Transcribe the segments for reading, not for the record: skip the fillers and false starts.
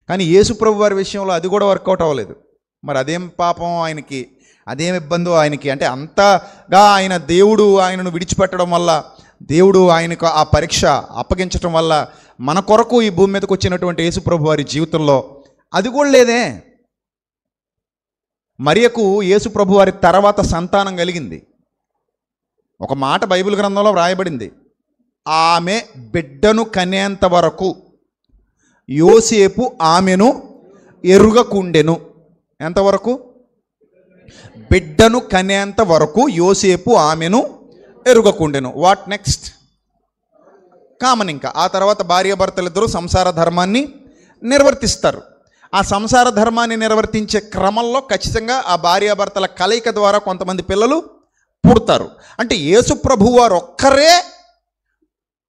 కానీ యేసుప్రభు వారి విషయంలో అది కూడా వర్కౌట్ అవ్వలేదు. మరి అదేం పాపం ఆయనకి, అదేం ఇబ్బందో ఆయనకి, అంటే అంతగా ఆయన దేవుడు ఆయనను విడిచిపెట్టడం వల్ల, దేవుడు ఆయనకు ఆ పరీక్ష అప్పగించడం వల్ల మన కొరకు ఈ భూమి మీదకి వచ్చినటువంటి యేసుప్రభు వారి జీవితంలో అది కూడా లేదే. మరియకు యేసుప్రభు వారి తర్వాత సంతానం కలిగింది. ఒక మాట బైబిల్ గ్రంథంలో వ్రాయబడింది, ఆమె బిడ్డను కనేంత వరకు యోసేపు ఆమెను ఎరుగకుండెను. ఎంతవరకు? బిడ్డను కనేంత వరకు యోసేపు ఆమెను ఎరుగకుండెను. What next? కామన్. ఇంకా ఆ తర్వాత భార్యాభర్తలిద్దరూ సంసార ధర్మాన్ని నిర్వర్తిస్తారు. ఆ సంసార ధర్మాన్ని నిర్వర్తించే క్రమంలో ఖచ్చితంగా ఆ భార్యాభర్తల కలయిక ద్వారా కొంతమంది పిల్లలు పుడతారు. అంటే యేసు ప్రభు వారు ఒక్కరే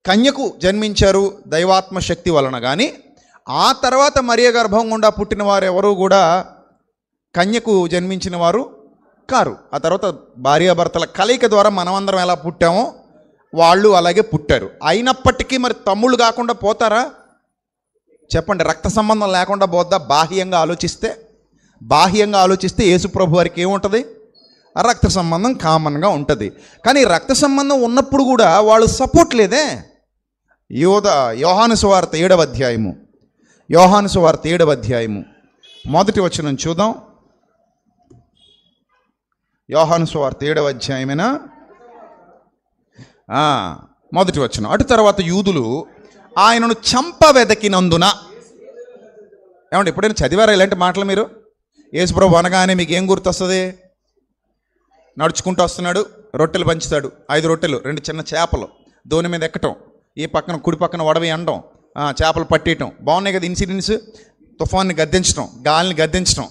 కన్యకు జన్మించారు దైవాత్మ శక్తి వలన. కానీ ఆ తర్వాత మరియ గర్భం గుండా పుట్టిన వారు ఎవరు కూడా కన్యకు జన్మించిన వారు కారు. ఆ తర్వాత భార్యాభర్తల కలయిక ద్వారా మనమందరం ఎలా పుట్టామో వాళ్ళు అలాగే పుట్టారు. అయినప్పటికీ మరి తమ్ముళ్ళు కాకుండా పోతారా చెప్పండి? రక్త సంబంధం లేకుండా పోద్దా? బాహ్యంగా ఆలోచిస్తే యేసుప్రభు వారికి ఏముంటుంది? రక్త సంబంధం కామన్గా ఉంటుంది. కానీ రక్త సంబంధం ఉన్నప్పుడు కూడా వాళ్ళు సపోర్ట్ లేదే. యోహాను సువార్త 7వ అధ్యాయము, యోహాను సువార్త 7వ అధ్యాయము మొదటి వచనం చూద్దాం. యోహాను సువార్త 7వ అధ్యాయమేనా? మొదటి వచనం. అటు తర్వాత యూదులు ఆయనను చంపవెదకినందున. ఏమంటే ఎప్పుడైనా చదివారా ఇలాంటి మాటలు మీరు? యేసుప్రభు అనగానే మీకు ఏం గుర్తొస్తుంది? నడుచుకుంటూ వస్తున్నాడు, రొట్టెలు పంచుతాడు, 5 రొట్టెలు 2 చిన్న చేపలు, దోణి మీద ఎక్కటం, ఈ పక్కన కుడి పక్కన వడవి అనడం, చేపలు పట్టేయటం. బాగున్నాయి కదా ఇన్సిడెంట్స్. తుఫాన్ని గద్దించడం, గాలిని గద్దించడం,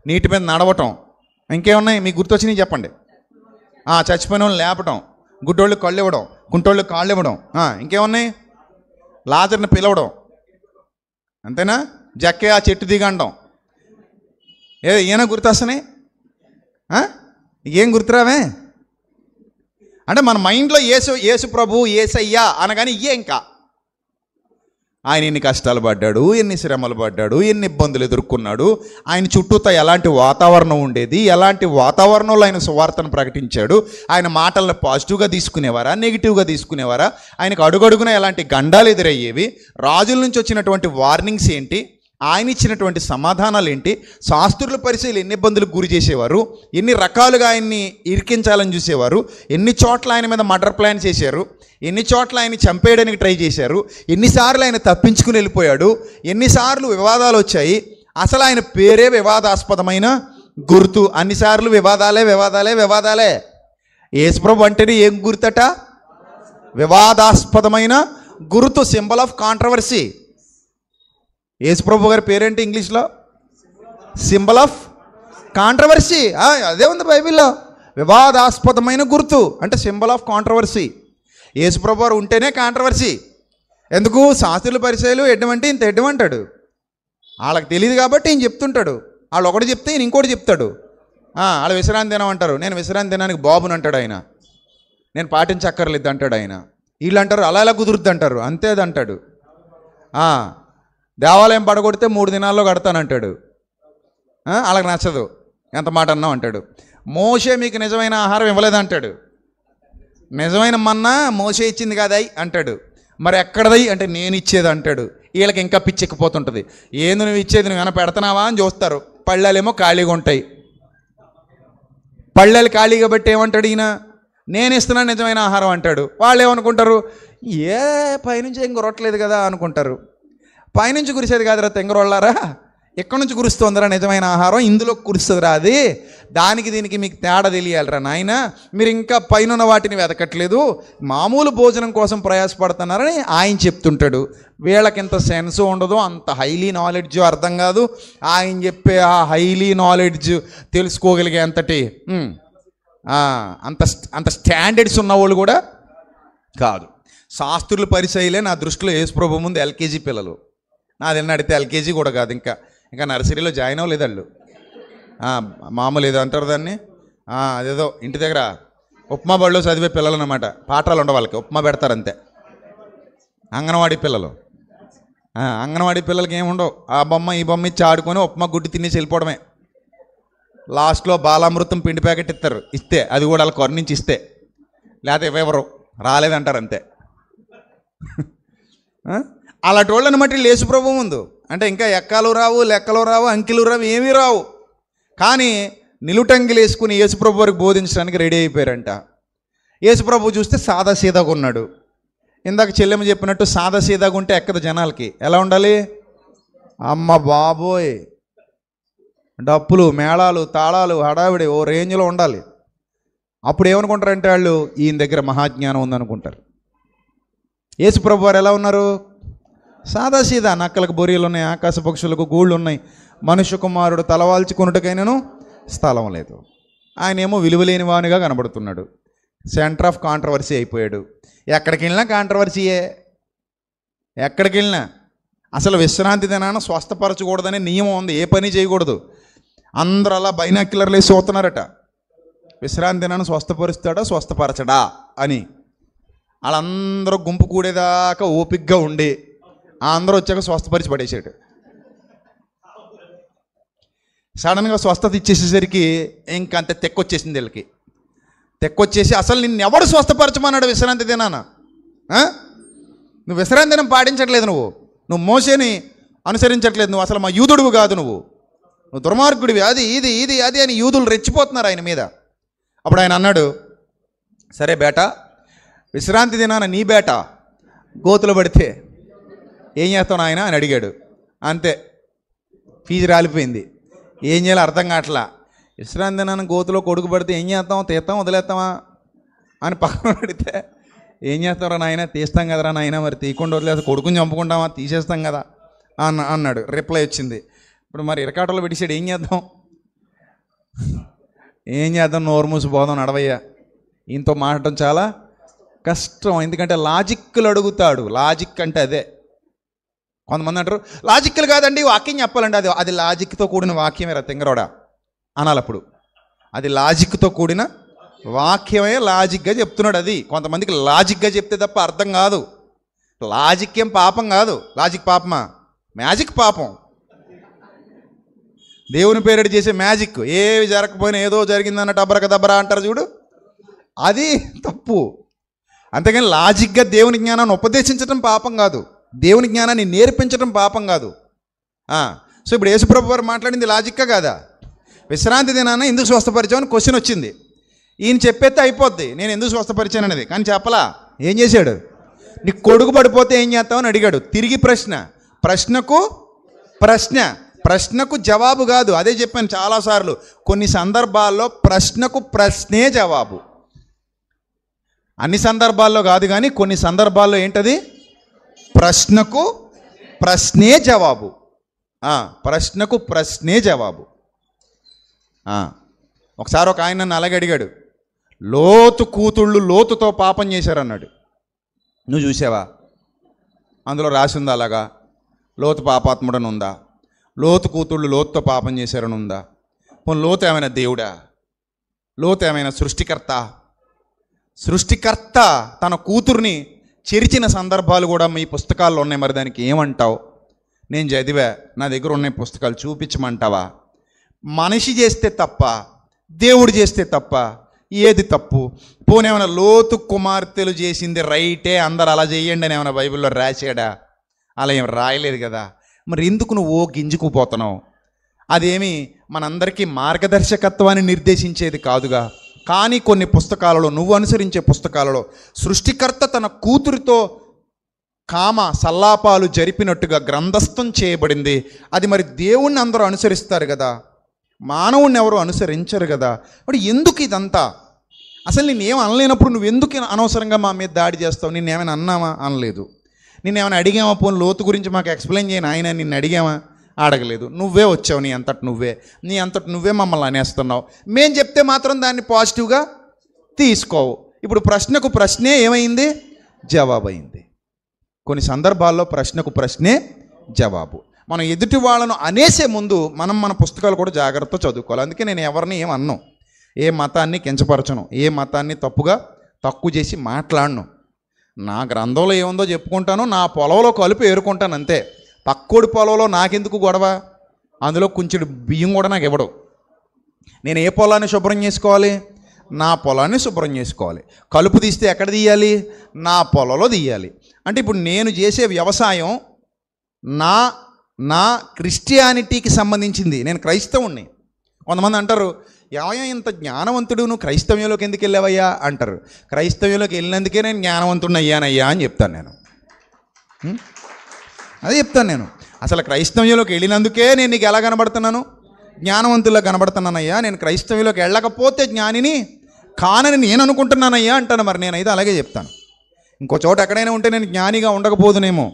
నీటి మీద నడవటం. ఇంకేమున్నాయి మీకు గుర్తొచ్చినాయి చెప్పండి? చచ్చిపోయిన వాళ్ళని లేపటం, గుడ్డోళ్ళు కళ్ళు ఇవ్వడం, కుంటోళ్ళు కాళ్ళు ఇవ్వడం. ఇంకేమున్నాయి? లాజర్ని పిలవడం, అంతేనా? జక్కే ఆ చెట్టు దిగండం. ఈయన గుర్తొస్తున్నాయి? ఏం గుర్తురావే? అంటే మన మైండ్లో యేసు ప్రభు యేసయ్యా అనగానే ఇంకా ఆయన ఎన్ని కష్టాలు పడ్డాడు, ఎన్ని శ్రమలు పడ్డాడు, ఎన్ని ఇబ్బందులు ఎదుర్కొన్నాడు, ఆయన చుట్టూతో ఎలాంటి వాతావరణం ఉండేది, ఎలాంటి వాతావరణంలో ఆయన సువార్తను ప్రకటించాడు, ఆయన మాటలను పాజిటివ్గా తీసుకునేవారా, నెగిటివ్గా తీసుకునేవారా, ఆయనకు అడుగడుగున ఎలాంటి గండాలు ఎదురయ్యేవి, రాజుల నుంచి వచ్చినటువంటి వార్నింగ్స్ ఏంటి, ఆయన ఇచ్చినటువంటి సమాధానాలు ఏంటి, శాస్త్రుల పరిచయలు ఎన్ని ఇబ్బందులకు గురి చేసేవారు, ఎన్ని రకాలుగా ఆయన్ని ఇరికించాలని చూసేవారు, ఎన్ని చోట్ల ఆయన మీద మర్డర్ ప్లాన్ చేశారు, ఎన్ని చోట్ల ఆయన చంపేయడానికి ట్రై చేశారు, ఎన్నిసార్లు ఆయన తప్పించుకుని వెళ్ళిపోయాడు, ఎన్నిసార్లు వివాదాలు వచ్చాయి, అసలు ఆయన పేరే వివాదాస్పదమైన గుర్తు. అన్నిసార్లు వివాదాలే. యేసుప్రభు అంటేనే ఏం గుర్తట? వివాదాస్పదమైన గుర్తు, సింబల్ ఆఫ్ కాంట్రవర్సీ. యేసుప్రభు గారి పేరేంటి ఇంగ్లీష్లో? Symbol of controversy. అదే ఉంది బైబిల్లో. వివాదాస్పదమైన గుర్తు అంటే సింబల్ ఆఫ్ కాంట్రవర్సీ. యేసుప్రభు వారు ఉంటేనే కాంట్రవర్సీ. ఎందుకు? శాస్త్రుల పరిచయాలు ఎడ్డమంటే ఇంత ఎడ్డమంటాడు. వాళ్ళకి తెలియదు కాబట్టి ఈయన చెప్తుంటాడు. వాళ్ళు ఒకటి చెప్తే ఈయన ఇంకోటి చెప్తాడు. వాళ్ళు విశ్రాంతి దినం నేను విశ్రాంతి దినానికి బాబుని అంటాడు ఆయన. నేను పాటించక్కర్లేదు అంటాడు ఆయన. వీళ్ళు అంటారు అలా కుదురుద్ది అంటారు, అంతే అది అంటాడు. దేవాలయం పడగొడితే 3 దినాల్లో కడతానంటాడు. వాళ్ళకి నచ్చదు, ఎంత మాట అన్నావు అంటాడు. మోషే మీకు నిజమైన ఆహారం ఇవ్వలేదంటాడు. నిజమైన మన్నా మోషే ఇచ్చింది కాదై అంటాడు. మరి ఎక్కడదై అంటే నేను ఇచ్చేది అంటాడు. వీళ్ళకి ఇంకా పిచ్చెక్కిపోతుంటుంది. ఏంది నువ్వు ఇచ్చేది, నువ్వు ఏమైనా పెడతానావా అని చూస్తారు. పళ్ళేమో ఖాళీగా ఉంటాయి. పళ్ళెలు ఖాళీగా బట్టి ఏమంటాడు ఈయన? నేను ఇస్తున్నాను నిజమైన ఆహారం అంటాడు. వాళ్ళు ఏమనుకుంటారు? పైనుంచి ఏం కురవట్లేదు కదా అనుకుంటారు. పైనుంచి కురిసేది కాదురా తెంగరోళ్ళారా, ఎక్కడి నుంచి కురుస్తుందిరా నిజమైన ఆహారం, ఇందులో కురుస్తుందిరా అది. దానికి దీనికి మీకు తేడా తెలియాలిరా నాయన. మీరు ఇంకా పైన వాటిని వెతకట్లేదు, మామూలు భోజనం కోసం ప్రయాసపడుతున్నారని ఆయన చెప్తుంటాడు. వీళ్ళకింత సెన్స్ ఉండదు, అంత హైలీ నాలెడ్జ్ అర్థం కాదు. ఆయన చెప్పే ఆ హైలీ నాలెడ్జ్ తెలుసుకోగలిగే అంతటి అంత స్టాండర్డ్స్ ఉన్నవాళ్ళు కూడా కాదు. శాస్త్రుల పరిచయలే నా దృష్టిలో యేసుప్రభు ముందు ఎల్కేజీ పిల్లలు. నాది అడిగితే ఎల్కేజీ కూడా కాదు, ఇంకా నర్సరీలో జాయిన్ అవ్వలేదు వాళ్ళు. మామూలు ఏదో అంటారు దాన్ని, అదేదో ఇంటి దగ్గర ఉప్మా బడిలో చదివే పిల్లలు అన్నమాట. పాఠాలు ఉండవు వాళ్ళకి, ఉప్మా పెడతారు అంతే. అంగన్వాడీ పిల్లలు అంగన్వాడీ పిల్లలకి ఏముండవు, ఆ బొమ్మ ఈ బొమ్మ ఇచ్చి ఆడుకొని ఉప్మా గుడ్డి తినేసి వెళ్ళిపోవడమే. లాస్ట్లో బాలామృతం పిండి ప్యాకెట్ ఇస్తారు, ఇస్తే అది కూడా వాళ్ళ కొర నుంచి ఇస్తే, లేకపోతే ఇవ్వరు, రాలేదంటారు అంతే. అలాంటి వాళ్ళు అనమాట వీళ్ళు యేసుప్రభు ముందు. అంటే ఇంకా ఎక్కలు రావు, లెక్కలు రావు, అంకెలు రావు, ఏమీ రావు. కానీ నిలుటంగిలు వేసుకుని యేసుప్రభు వారికి బోధించడానికి రెడీ అయిపోయారంట. యేసుప్రభు చూస్తే సాదాసీదాగా ఉన్నాడు. ఇందాక చెల్లెమ్మ చెప్పినట్టు సాదాసీదాగా ఉంటే ఎక్కదు జనాలకి. ఎలా ఉండాలి? అమ్మ బాబోయ్, డప్పులు, మేళాలు, తాళాలు, హడావిడి ఓ రేంజ్లో ఉండాలి. అప్పుడు ఏమనుకుంటారంటే వాళ్ళు, ఈయన దగ్గర మహాజ్ఞానం ఉందనుకుంటారు. యేసుప్రభు వారు ఎలా ఉన్నారు? సాదాసీదా, నక్కలకు బొరియలు ఉన్నాయి, ఆకాశ పక్షులకు గూళ్ళు ఉన్నాయి, మనుష్య కుమారుడు తలవాల్చుకున్నట్టుకైనాను స్థలం లేదు. ఆయన ఏమో విలువలేని వానిగా కనబడుతున్నాడు. సెంటర్ ఆఫ్ కాంట్రవర్సీ అయిపోయాడు. ఎక్కడికి వెళ్ళినా కాంట్రవర్సీయే. ఎక్కడికి వెళ్ళినా అసలు విశ్రాంతి దినాన స్వస్థపరచకూడదనే నియమం ఉంది, ఏ పని చేయకూడదు. అందరూ అలా బైనాక్యులర్లు వేసి చూస్తున్నారట, విశ్రాంతి దినాన్ని స్వస్థపరుస్తాడా స్వస్థపరచడా అని. వాళ్ళందరూ గుంపు కూడేదాకా ఓపికగా ఉండి అందరూ వచ్చాక స్వస్థపరిచి పడేసాడు. సడన్గా స్వస్థత ఇచ్చేసేసరికి ఇంకంత తెక్కొచ్చేసింది వీళ్ళకి. తెక్కొచ్చేసి అసలు నిన్నెవడు స్వస్థపరచమన్నాడు విశ్రాంతి దినాన? నువ్వు విశ్రాంతి దినం పాటించట్లేదు, నువ్వు మోసేని అనుసరించట్లేదు, నువ్వు అసలు మా యూదుడువు కాదు, నువ్వు దుర్మార్గుడివి, అది ఇది ఇది అది అని యూదులు రెచ్చిపోతున్నారు ఆయన మీద. అప్పుడు ఆయన అన్నాడు, సరే బేటా, విశ్రాంతి దినాన నీ బేట గోతులో పడితే ఏం చేస్తావు నాయన అని అడిగాడు. అంతే, ఫీజు రాలిపోయింది. ఏం చేయాలో అర్థం కావట్లా. విశ్రాంతి దినాన గోతులో కొడుకు పడితే ఏం చేస్తాం? తీస్తాం, వదిలేస్తామా అని పక్కన పడితే, ఏం చేస్తారా నాయన? తీస్తాం కదరా నాయన, మరి తీయకుండా వదిలేస్తే కొడుకుని చంపుకుంటామా? తీసేస్తాం కదా అన్నాడు. రిప్లై వచ్చింది. ఇప్పుడు మరి ఇరకాటలో పెట్టేసాడు, ఏం చేద్దాం? ఏం చేద్దాం? నోరు మూసిపోదాం, నడవయ్యా. ఈయనతో మాట్లాడటం చాలా కష్టం, ఎందుకంటే లాజిక్లు అడుగుతాడు. లాజిక్ అంటే అదే. కొంతమంది అంటారు లాజిక్లు కాదండి వాక్యం చెప్పాలండి, అది లాజిక్తో కూడిన వాక్యమే రా తింగరోడా అనాలి. అప్పుడు అది లాజిక్తో కూడిన వాక్యమే, లాజిక్గా చెప్తున్నాడు. అది కొంతమందికి లాజిక్గా చెప్తే తప్ప అర్థం కాదు. లాజిక్ ఏం పాపం కాదు. లాజిక్ పాపమా? మ్యాజిక్ పాపం. దేవుని పేరెడు చేసే మ్యాజిక్, ఏవి జరగకపోయినా ఏదో జరిగిందన్నట్టు అబ్రక దబ్బరా అంటారు చూడు, అది తప్పు. అంతేగాని లాజిక్గా దేవుని జ్ఞానాన్ని ఉపదేశించడం పాపం కాదు, దేవుని జ్ఞానాన్ని నేర్పించడం పాపం కాదు. సో ఇప్పుడు యేసుప్రభు వారు మాట్లాడింది లాజిక్గా కాదా? విశ్రాంతి దినాన ఎందుకు స్వస్థపరిచామని క్వశ్చన్ వచ్చింది. ఈయన చెప్పేస్తే అయిపోద్ది నేను ఎందుకు స్వస్థపరిచాను అనేది. కానీ చెప్పలా. ఏం చేశాడు? నీకు కొడుకు పడిపోతే ఏం చేస్తామని అడిగాడు. తిరిగి ప్రశ్నకు జవాబు కాదు. అదే చెప్పాను చాలాసార్లు. కొన్ని సందర్భాల్లో ప్రశ్నకు ప్రశ్నే జవాబు. అన్ని సందర్భాల్లో కాదు, కానీ కొన్ని సందర్భాల్లో ఏంటది? ప్రశ్నకు ప్రశ్నే జవాబు. ప్రశ్నకు ప్రశ్నే జవాబు. ఒకసారి ఒక ఆయన నన్ను అలాగే అడిగాడు, లోతు కూతుళ్ళు లోతుతో పాపం చేశారన్నాడు. నువ్వు చూసావా? అందులో రాసి ఉందా అలాగా? లోతు పాపాత్ముడని ఉందా? లోతు కూతుళ్ళు లోతుతో పాపం చేశారని ఉందా? పోనీ లోతు ఏమైనా దేవుడా? లోతు ఏమైనా సృష్టికర్త తన కూతుర్ని చెరిచిన సందర్భాలు కూడా మీ పుస్తకాల్లో ఉన్నాయి. మరి దానికి ఏమంటావు? నేను చదివా, నా దగ్గర ఉన్నాయి పుస్తకాలు, చూపించమంటావా? మనిషి చేస్తే తప్ప, దేవుడు చేస్తే తప్ప, ఏది తప్పు? పోనీ ఏమైనా లోతు కుమార్తెలు చేసింది రైటే, అందరు అలా చేయండి అని ఏమైనా బైబిల్లో రాశాడా? అలా ఏం రాయలేదు కదా. మరి ఎందుకు నువ్వు గింజుకుపోతున్నావు? అదేమి మనందరికీ మార్గదర్శకత్వాన్ని నిర్దేశించేది కాదుగా. కానీ కొన్ని పుస్తకాలలో, నువ్వు అనుసరించే పుస్తకాలలో సృష్టికర్త తన కూతురితో కామ సల్లాపాలు జరిపినట్టుగా గ్రంథస్థం చేయబడింది. అది మరి దేవుణ్ణి అందరూ అనుసరిస్తారు కదా, మానవుణ్ణి ఎవరు అనుసరించరు కదా. మరి ఎందుకు ఇదంతా? అసలు నేనేం అనలేనప్పుడు నువ్వు ఎందుకు అనవసరంగా మా మీద దాడి చేస్తావు? నిన్నేమైనా అన్నామా? అనలేదు. నిన్నేమైనా అడిగామా? పోనీ లోతు గురించి మాకు ఎక్స్ప్లెయిన్ చేయను ఆయన, నిన్ను అడిగామా? అడగలేదు. నువ్వే వచ్చావు, నీ అంతటి నువ్వే మమ్మల్ని అనేస్తున్నావు. మేం చెప్తే మాత్రం దాన్ని పాజిటివ్గా తీసుకోవు. ఇప్పుడు ప్రశ్నకు ప్రశ్నే ఏమైంది? జవాబు అయింది. కొన్ని సందర్భాల్లో ప్రశ్నకు ప్రశ్నే జవాబు. మనం ఎదుటి వాళ్ళను అనేసే ముందు మన పుస్తకాలు కూడా జాగ్రత్తగా చదువుకోవాలి. అందుకే నేను ఎవరిని ఏం అన్నాను, ఏ మతాన్ని కించపరచను, ఏ మతాన్ని తక్కువ చేసి మాట్లాడను. నా గ్రంథంలో ఏముందో చెప్పుకుంటాను, నా పొలంలో కలుపు ఏరుకుంటాను అంతే. పక్కోడి పొలంలో నాకెందుకు గొడవ? అందులో కొంచెం బియ్యం కూడా నాకు ఇవ్వడు. నేను ఏ పొలాన్ని శుభ్రం చేసుకోవాలి? నా పొలాన్ని శుభ్రం చేసుకోవాలి. కలుపు తీస్తే ఎక్కడ తీయాలి? నా పొలంలో తీయాలి. అంటే ఇప్పుడు నేను చేసే వ్యవసాయం నా క్రిస్టియానిటీకి సంబంధించింది. నేను క్రైస్తవుణ్ణి. కొంతమంది అంటారు, ఏమయ్యా ఇంత జ్ఞానవంతుడు, నువ్వు క్రైస్తవ్యంలోకి ఎందుకు వెళ్ళావయ్యా అంటారు. క్రైస్తవ్యంలోకి వెళ్ళినందుకే నేను జ్ఞానవంతుడిని అయ్యానయ్యా అని చెప్తాను నేను. అదే చెప్తాను నేను. అసలు క్రైస్తవ్యంలోకి వెళ్ళినందుకే నేను నీకు ఎలా కనబడుతున్నాను? జ్ఞానవంతుల్లో కనబడుతున్నానయ్యా. నేను క్రైస్తవ్యంలోకి వెళ్ళకపోతే జ్ఞానిని కానని నేను అనుకుంటున్నానయ్యా అంటాను. మరి నేనైతే అలాగే చెప్తాను. ఇంకో చోట ఎక్కడైనా ఉంటే నేను జ్ఞానిగా ఉండకపోదునేమో,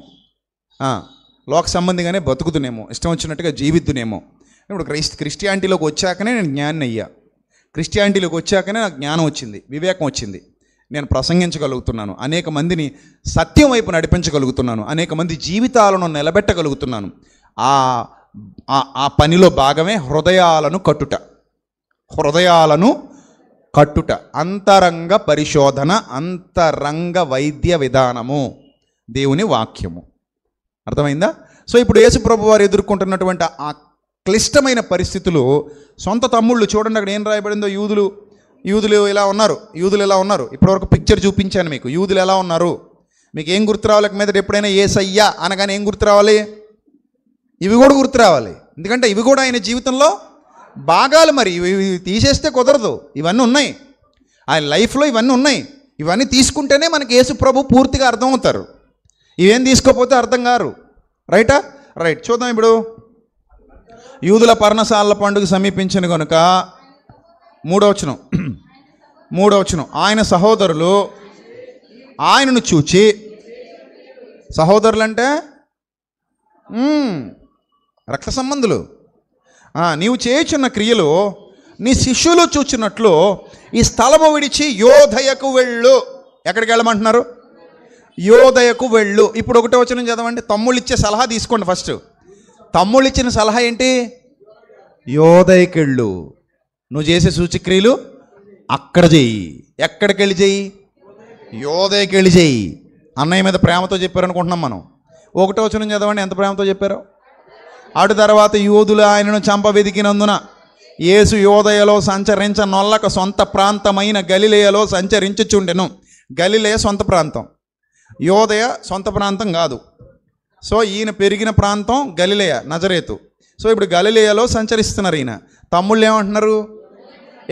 లోక సంబంధిగానే బతుకుతునేమో, ఇష్టం వచ్చినట్టుగా జీవిద్దునేమో. ఇప్పుడు క్రిస్టియానిటీలోకి వచ్చాకనే నేను జ్ఞాని అయ్యా. క్రిస్టియానిటీలోకి వచ్చాకనే నాకు జ్ఞానం వచ్చింది, వివేకం వచ్చింది. నేను ప్రసంగించగలుగుతున్నాను, అనేక మందిని సత్యం వైపు నడిపించగలుగుతున్నాను, అనేక మంది జీవితాలను నిలబెట్టగలుగుతున్నాను. ఆ పనిలో భాగమే హృదయాలను కట్టుట, అంతరంగ పరిశోధన, అంతరంగ వైద్య విధానము, దేవుని వాక్యము. అర్థమైందా? సో ఇప్పుడు యేసుప్రభు వారు ఎదుర్కొంటున్నటువంటి ఆ క్లిష్టమైన పరిస్థితులు, సొంత తమ్ముళ్ళు చూడండి, అక్కడ ఏం రాయబడిందో, యూదులు ఇలా ఉన్నారు. ఇప్పటివరకు పిక్చర్ చూపించాను మీకు. యూదులు ఎలా ఉన్నారు? మీకు ఏం గుర్తు రావాలి? మీద ఎప్పుడైనా యేసయ్యా అనగానే ఏం గుర్తు రావాలి? ఇవి కూడా గుర్తు రావాలి. ఎందుకంటే ఇవి కూడా ఆయన జీవితంలో భాగాలు. మరి ఇవి తీసేస్తే కుదరదు. ఇవన్నీ ఉన్నాయి ఆయన లైఫ్లో, ఇవన్నీ ఉన్నాయి. ఇవన్నీ తీసుకుంటేనే మనకి యేసు ప్రభు పూర్తిగా అర్థమవుతారు. ఇవేం తీసుకోకపోతే అర్థం కారు. రైటా? రైట్. చూద్దాం ఇప్పుడు. యూదుల పర్ణశాలల పండుగ సమీపించిన కనుక 3వ వచనం, ఆయన సహోదరులు ఆయనను చూచి, సహోదరులు అంటే రక్త సంబంధులు, నీవు చేయుచున్న క్రియలు నీ శిష్యులు చూచినట్లు ఈ స్థలము విడిచి యోధయకు వెళ్ళు. ఎక్కడికి వెళ్ళమంటున్నారు? యోధయకు వెళ్ళు. ఇప్పుడు 1వ వచనం చదవండి. తమ్ముళ్ళు ఇచ్చే సలహా తీసుకోండి. ఫస్ట్ తమ్ముళ్ళు ఇచ్చిన సలహా ఏంటి? యోధయకు వెళ్ళు. నువ్వు చేసే సూచక్రియలు అక్కడ చెయ్యి. ఎక్కడికి వెళ్ళి చెయ్యి? యోధయకు వెళ్ళి చెయ్యి. అన్నయ్య మీద ప్రేమతో చెప్పారనుకుంటున్నాం మనం. 1వ వచనం చదవండి, ఎంత ప్రేమతో చెప్పారో. అటు తర్వాత యూదులు ఆయనను చంప వెదికినందున యేసు యోదయలో సంచరించనొల్లక సొంత ప్రాంతమైన గలిలయలో సంచరించుచుండెను. గలిలయ సొంత ప్రాంతం, యోదయ సొంత ప్రాంతం కాదు. సో ఈయన పెరిగిన ప్రాంతం గలిలయ, నజరేతు. సో ఇప్పుడు గలిలయలో సంచరిస్తున్నారు ఈయన. తమ్ముళ్ళు ఏమంటున్నారు?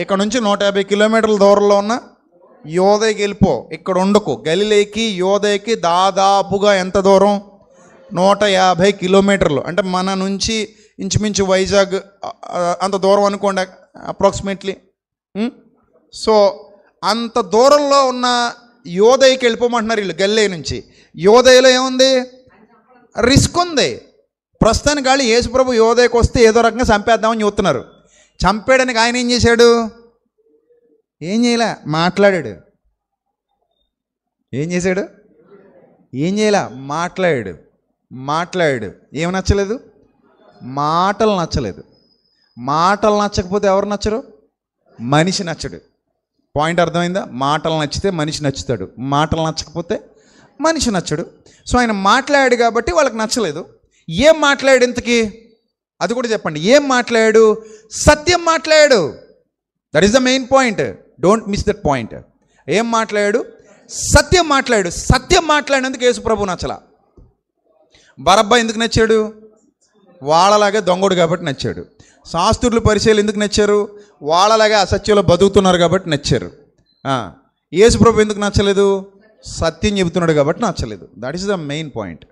ఇక్కడ నుంచి 150 కిలోమీటర్ల దూరంలో ఉన్న యోదయకి వెళ్ళిపో, ఇక్కడ ఉండకు. గలిలయకి యోదయకి దాదాపుగా ఎంత దూరం? 150 కిలోమీటర్లు. అంటే మన నుంచి ఇంచుమించు వైజాగ్ అంత దూరం అనుకోండి, అప్రాక్సిమేట్లీ. సో అంత దూరంలో ఉన్న యోదయకి వెళ్ళిపోమంటున్నారు వీళ్ళు. గలిలయ నుంచి యోదయలో ఏముంది? రిస్క్ ఉంది. ప్రస్తుతానికి వాళ్ళు యేసుప్రభు యోదయకు వస్తే ఏదో రకంగా చంపేద్దామని చూస్తున్నారు. చంపేయడానికి ఆయన ఏం చేశాడు? ఏం చేయలే, మాట్లాడాడు. ఏం చేశాడు? ఏం చేయలే, మాట్లాడాడు. ఏమి నచ్చలేదు? మాటలు నచ్చలేదు. మాటలు నచ్చకపోతే ఎవరు నచ్చరు? మనిషి నచ్చడు. పాయింట్ అర్థమైందా? మాటలు నచ్చితే మనిషి నచ్చుతాడు, మాటలు నచ్చకపోతే మనిషి నచ్చడు. సో ఆయన మాట్లాడాడు కాబట్టి వాళ్ళకి నచ్చలేదు. ఏం మాట్లాడాడు ఇంతకీ? అది కూడా చెప్పండి. ఏం మాట్లాడాడు? సత్యం మాట్లాడాడు. That is the main point. Don't miss that point. ఏం మాట్లాడాడు? సత్యం మాట్లాడాడు. సత్యం మాట్లాడినందుకు యేసు ప్రభు నచ్చలా. బరబ్బా ఎందుకు నచ్చాడు? వాళ్ళలాగే దొంగడు కాబట్టి నచ్చాడు. శాస్త్రులు పరిచయాలు ఎందుకు నచ్చారు? వాళ్ళలాగే అసత్యంలో బతుకుతున్నారు కాబట్టి నచ్చారు. యేసు ప్రభు ఎందుకు నచ్చలేదు? సత్యం చెబుతున్నాడు కాబట్టి నచ్చలేదు. That is the main point.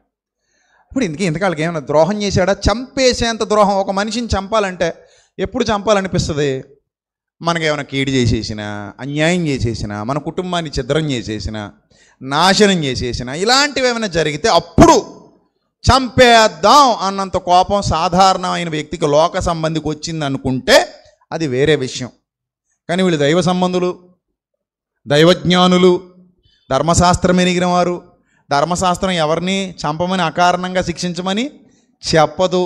ఇప్పుడు ఇంతకాళ్ళకి ఏమైనా ద్రోహం చేశాడా? చంపేసేంత ద్రోహం. ఒక మనిషిని చంపాలంటే ఎప్పుడు చంపాలనిపిస్తుంది? మనకేమైనా కీడు చేసేసినా, అన్యాయం చేసేసినా, మన కుటుంబాన్ని ఛిద్రం చేసేసినా, నాశనం చేసేసినా, ఇలాంటివి ఏమైనా జరిగితే అప్పుడు చంపేద్దాం అన్నంత కోపం సాధారణమైన వ్యక్తికి, లోక సంబంధికి వచ్చింది అనుకుంటే అది వేరే విషయం. కానీ వీళ్ళు దైవ సంబంధులు, దైవజ్ఞానులు, ధర్మశాస్త్రం ఎరిగిన వారు. ధర్మశాస్త్రం ఎవరిని చంపమని, అకారణంగా శిక్షించమని చెప్పదు.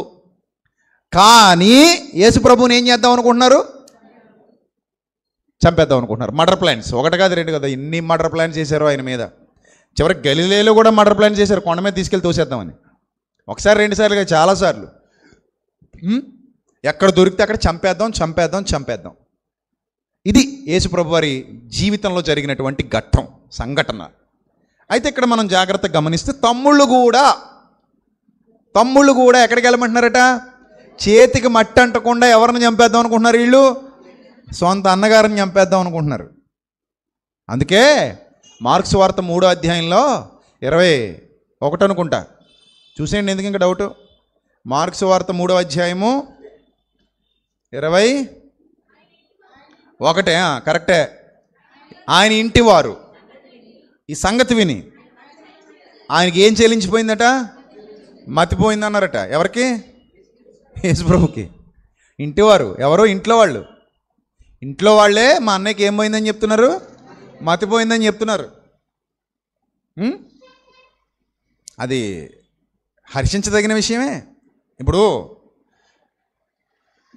కానీ యేసు ప్రభువుని ఏం చేద్దాం అనుకుంటున్నారు? చంపేద్దాం అనుకుంటున్నారు. Murder plans. 1 కాదు 2 కదా, ఎన్ని మర్డర్ ప్లాన్స్ చేశారో ఆయన మీద. చివరికి గలిలయలో కూడా మర్డర్ ప్లాన్ చేశారు, కొండ మీద తీసుకెళ్ళి తోసేద్దామని. ఒకసారి రెండుసార్లుగా చాలాసార్లు. ఎక్కడ దొరికితే అక్కడ చంపేద్దాం. ఇది యేసుప్రభు వారి జీవితంలో జరిగినటువంటి సంఘటన. అయితే ఇక్కడ మనం జాగ్రత్తగా గమనిస్తే తమ్ముళ్ళు కూడా ఎక్కడికి వెళ్ళమంటున్నారట? చేతికి మట్టి అంటకుండా ఎవరిని చంపేద్దాం అనుకుంటున్నారు? వీళ్ళు సొంత అన్నగారిని చంపేద్దాం అనుకుంటున్నారు. అందుకే మార్క్స్ వార్త 3వ అధ్యాయంలో 21 అనుకుంటా, చూసేయండి, ఎందుకు ఇంకా డౌట్. మార్క్స్ వార్త 3వ అధ్యాయము 21, కరెక్టే. ఆయన ఇంటి వారు ఈ సంగతి విని ఆయనకి ఏం చెల్లించిపోయిందట? మతిపోయిందన్నారట. ఎవరికి? యేసుప్రభుకి. ఇంటివారు ఎవరో? ఇంట్లో వాళ్ళే మా అన్నయ్యకి ఏం పోయిందని చెప్తున్నారు? మతిపోయిందని చెప్తున్నారు. అది హర్షించదగిన విషయమే. ఇప్పుడు